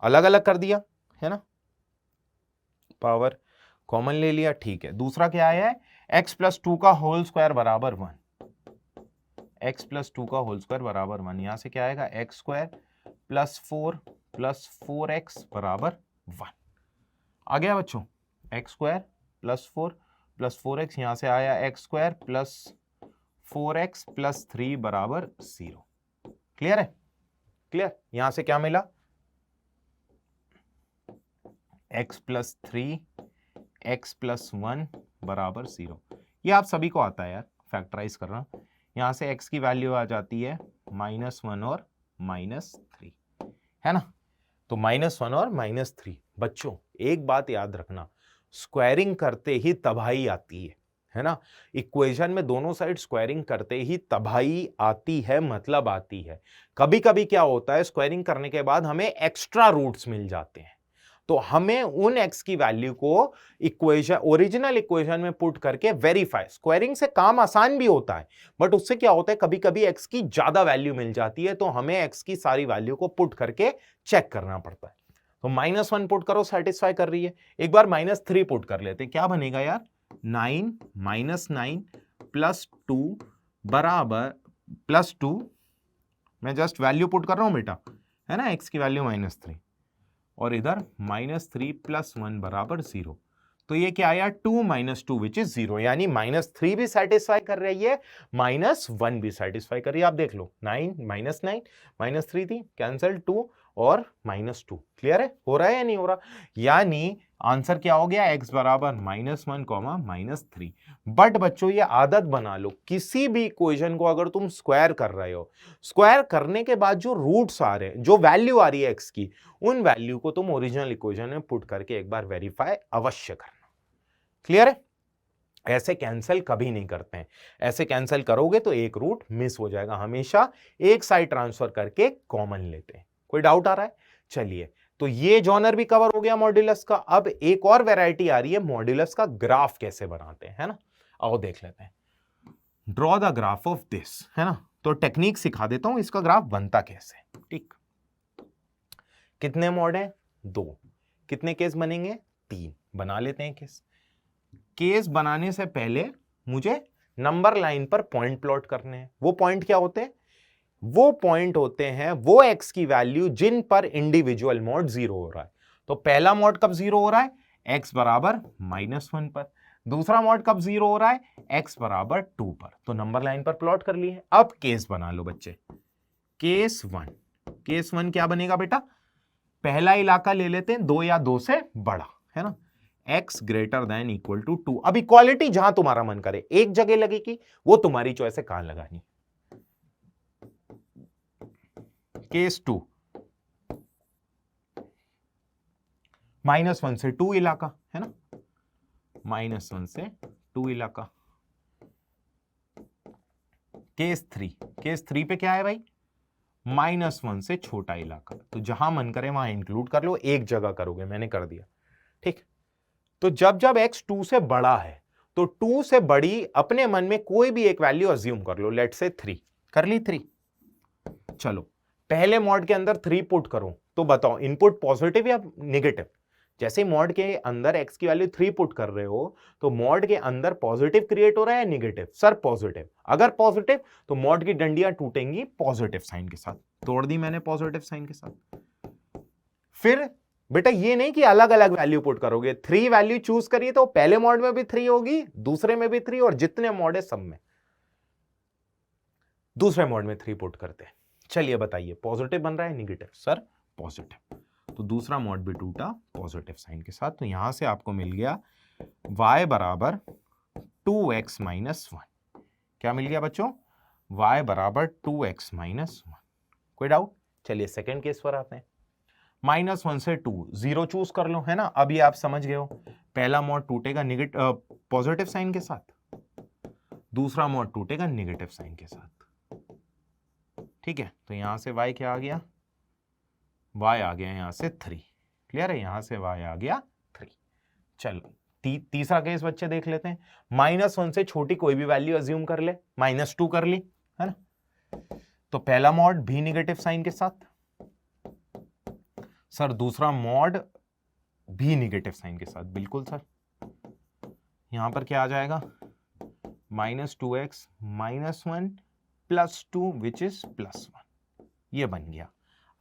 अलग अलग कर दिया, है ना, पावर कॉमन ले लिया, ठीक है। दूसरा क्या आया है? x + 2 का होल स्क्वायर बराबर 1, x + 2 का होल स्क्वायर बराबर 1। यहां से क्या आएगा? x² + 4 + 4x बराबर 1 आ गया बच्चों। x² + 4 + 4x, यहां से आया x² + 4x + 3 बराबर 0। क्लियर है? क्लियर? यहां से क्या मिला? x + 3 x + 1 बराबर 0। ये आप सभी को आता है यार, फैक्टराइज करना। यहाँ से x की वैल्यू आ जाती है -1 और -3, है ना। तो -1 और -3। बच्चों एक बात याद रखना, स्क्वायरिंग करते ही तबाही आती है ना। इक्वेशन में दोनों साइड स्क्वायरिंग करते ही तबाही आती है, मतलब आती है। कभी कभी क्या होता है, स्क्वायरिंग करने के बाद हमें एक्स्ट्रा रूट्स मिल जाते हैं, तो हमें उन x की वैल्यू को इक्वेशन, ओरिजिनल इक्वेशन में पुट करके वेरीफाई, स्क्वायरिंग से काम आसान भी होता है, बट उससे क्या होता है, कभी कभी x की ज्यादा वैल्यू मिल जाती है, तो हमें x की सारी वैल्यू को पुट करके चेक करना पड़ता है। तो -1 पुट करो, सेटिस्फाई कर रही है। एक बार -3 पुट कर लेते हैं, क्या बनेगा यार, 9 -9 +2 बराबर +2, मैं जस्ट वैल्यू पुट कर रहा हूं बेटा, है ना, x की वैल्यू -3, और इधर -3 + 1 बराबर 0। तो ये क्या आया, 2 - 2 विच इज 0, यानी -3 भी सेटिस्फाई कर रही है, -1 भी सेटिस्फाई कर रही है। आप देख लो, 9 -9 -3 थी, कैंसिल 2 और -2। क्लियर है, हो रहा है या नहीं हो रहा। यानी आंसर क्या हो गया, x बराबर -1, -3। बट बच्चों ये आदत बना लो, किसी भी इक्वेशन को अगर तुम स्क्वायर कर रहे हो, स्क्वायर करने के बाद जो रूट्स आ रहे हैं, जो वैल्यू आ रही है x की, उन वैल्यू को तुम ओरिजिनल इक्वेशन में पुट करके एक बार वेरीफाई अवश्य करना। क्लियर है, ऐसे कैंसिल कभी नहीं करते हैं, ऐसे कैंसिल करोगे तो एक रूट मिस हो जाएगा, हमेशा एक साइड ट्रांसफर करके कॉमन लेते हैं। कोई डाउट आ रहा है, चलिए। तो ये जॉनर भी कवर हो गया मॉड्यूलस का। अब एक और वैरायटी आ रही है, मॉड्यूलस का ग्राफ कैसे बनाते हैं, है ना। आओ देख लेते हैं, draw the graph of this, है ना। तो टेक्निक सिखा देता हूं, इसका ग्राफ बनता कैसे। ठीक, कितने मॉड हैं, 2, कितने केस बनेंगे, 3। बना लेते हैं केस। केस बनाने से पहले मुझे नंबर लाइन पर पॉइंट प्लॉट करने हैं। वो पॉइंट क्या होते हैं, वो पॉइंट होते हैं वो x की वैल्यू जिन पर इंडिविजुअल मॉड 0 हो रहा है। तो पहला मॉड कब 0 हो रहा है, x बराबर -1 पर। दूसरा मॉड कब 0 हो रहा है, x बराबर 2 पर। तो नंबर लाइन पर प्लॉट कर लिए। अब केस बना लो बच्चे, केस 1। केस 1 क्या बनेगा बेटा, पहला इलाका ले लेते हैं 2 या 2 से बड़ा, है ना, x greater than equal to 2। अब इक्वालिटी जहां तुम्हारा मन करे, एक जगह लगेगी, वो तुम्हारी चॉइस है कहां लगानी। केस 2, -1 से 2 इलाका, है ना, -1 से 2 इलाका। केस 3, केस 3 पे क्या है भाई, -1 से छोटा इलाका। तो जहां मन करे वहां इंक्लूड कर लो, एक जगह करोगे, मैंने कर दिया। ठीक, तो जब जब x 2 से बड़ा है, तो 2 से बड़ी अपने मन में कोई भी एक वैल्यू अज्यूम कर लो, लेट से 3 कर ली, 3। चलो पहले मॉड के अंदर 3 पुट करो, तो बताओ इनपुट पॉजिटिव या नेगेटिव। जैसे मॉड के अंदर x की वैल्यू 3 पुट कर रहे हो, तो मॉड के अंदर पॉजिटिव क्रिएट हो रहा है या नेगेटिव, सर पॉजिटिव। अगर पॉजिटिव तो मॉड की डंडियां टूटेंगी पॉजिटिव साइन के साथ, तोड़ दी मैंने पॉजिटिव साइन के साथ। फिर बेटा ये नहीं कि अलग अलग वैल्यू पुट करोगे, 3 वैल्यू चूज करिए, तो पहले मॉड में भी 3 होगी, दूसरे में भी 3, और जितने मॉड है सब में दूसरे मॉड में 3 पुट करते हैं। चलिए बताइए पॉजिटिव बन रहा है नेगेटिव, सर पॉजिटिव। तो दूसरा मॉड भी टूटा पॉजिटिव साइन के साथ। तो यहां से आपको मिल गया y बराबर 2x - 1। क्या मिल गया बच्चों, y बराबर 2x - 1। कोई डाउट, चलिए सेकेंड केस पर आते हैं। -1 से 2, 0 चूज कर लो, है ना। अब ये आप समझ गए हो, पहला मॉड टूटेगा नेगेटिव पॉजिटिव साइन के साथ, दूसरा मॉड टूटेगा नेगेटिव साइन के साथ। ठीक है, तो यहां से y क्या आ गया, y आ गया यहां से 3। क्लियर है, यहां से y आ गया 3। चलो तीसरा केस बच्चे देख लेते हैं। -1 से छोटी कोई भी वैल्यू अज्यूम कर ले, -2 कर ली, है ना। तो पहला मॉड भी नेगेटिव साइन के साथ, सर दूसरा मॉड भी नेगेटिव साइन के साथ, बिल्कुल सर। यहां पर क्या आ जाएगा, -2x - 1 + 2 विच इज +1। ये बन गया।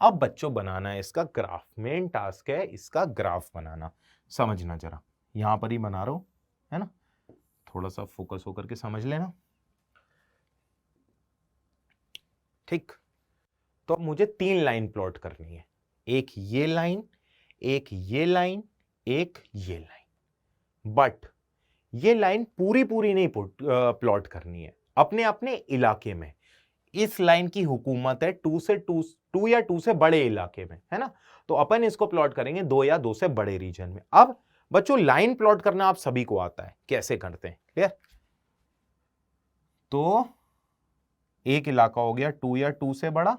अब बच्चों बनाना है इसका ग्राफ, मेन टास्क है इसका ग्राफ बनाना। समझना जरा, यहां पर ही बना रहा हूं, है ना, थोड़ा सा फोकस होकर के समझ लेना। ठीक, तो अब मुझे 3 लाइन प्लॉट करनी है, एक ये लाइन, एक ये लाइन, एक ये लाइन। बट ये लाइन पूरी पूरी नहीं प्लॉट करनी है, अपने अपने इलाके में। इस लाइन की हुकूमत है 2 या 2 से बड़े इलाके में, है ना। तो अपन इसको प्लॉट करेंगे 2 या 2 से बड़े रीजन में। अब बच्चों लाइन प्लॉट करना आप सभी को आता है, कैसे करते हैं, क्लियर। तो एक इलाका हो गया 2 या 2 से बड़ा,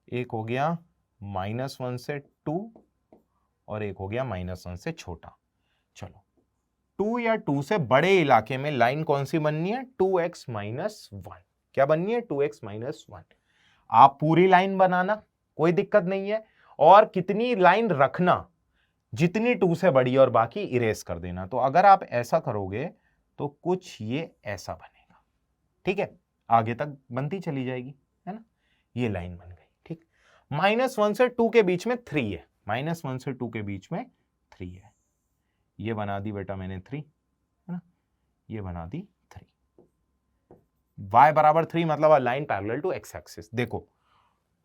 एक हो गया -1 से 2 और एक हो गया -1 से छोटा। चलो 2 या 2 से बड़े इलाके में लाइन कौन सी बननी है, 2x - 1। क्या बननी है, 2x - 1। आप पूरी लाइन बनाना, कोई दिक्कत नहीं है, और कितनी लाइन रखना, जितनी 2 से बड़ी और बाकी इरेज कर देना। तो अगर आप ऐसा करोगे तो कुछ ये ऐसा बनेगा, ठीक है, आगे तक बनती चली जाएगी, है ना। ये लाइन बन गई, ठीक। -1 से 2 के बीच में 3 है, -1 से 2 के बीच में 3 है, ये बना दी बेटा मैंने 3, है ना, ये बना दी 3। y बराबर 3 मतलब line parallel to x axis. देखो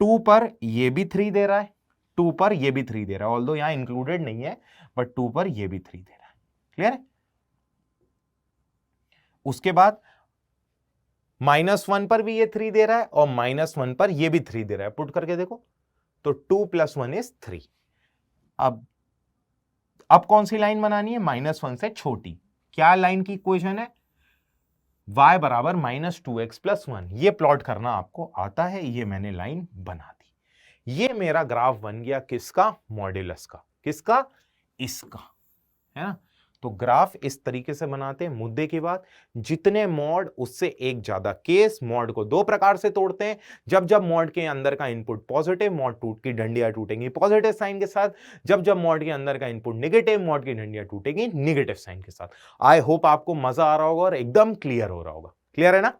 2 पर ये भी 3 दे रहा है, 2 पर ये भी 3 दे रहा है, ऑल्दो यहां इंक्लूडेड नहीं है, बट 2 पर ये भी 3 दे रहा है, क्लियर है। उसके बाद -1 पर भी ये 3 दे रहा है और -1 पर ये भी 3 दे रहा है, पुट करके देखो तो 2 + 1 = 3। अब कौन सी लाइन बनानी है, -1 से छोटी। क्या लाइन की इक्वेशन है, y बराबर -2x + 1। ये प्लॉट करना आपको आता है, ये मैंने लाइन बना दी। ये मेरा ग्राफ बन गया किसका, मॉड्यूलस का। किसका, इसका, है ना। तो ग्राफ इस तरीके से बनाते हैं। मुद्दे की बात, जितने मॉड उससे एक ज्यादा केस। मॉड को 2 प्रकार से तोड़ते हैं, जब जब मॉड के अंदर का इनपुट पॉजिटिव, मॉड टूट की डंडियां टूटेंगी पॉजिटिव साइन के साथ। जब जब मॉड के अंदर का इनपुट नेगेटिव, मॉड की डंडियां टूटेंगी नेगेटिव साइन के साथ। आई होप आपको मजा आ रहा होगा और एकदम क्लियर हो रहा होगा। क्लियर है ना।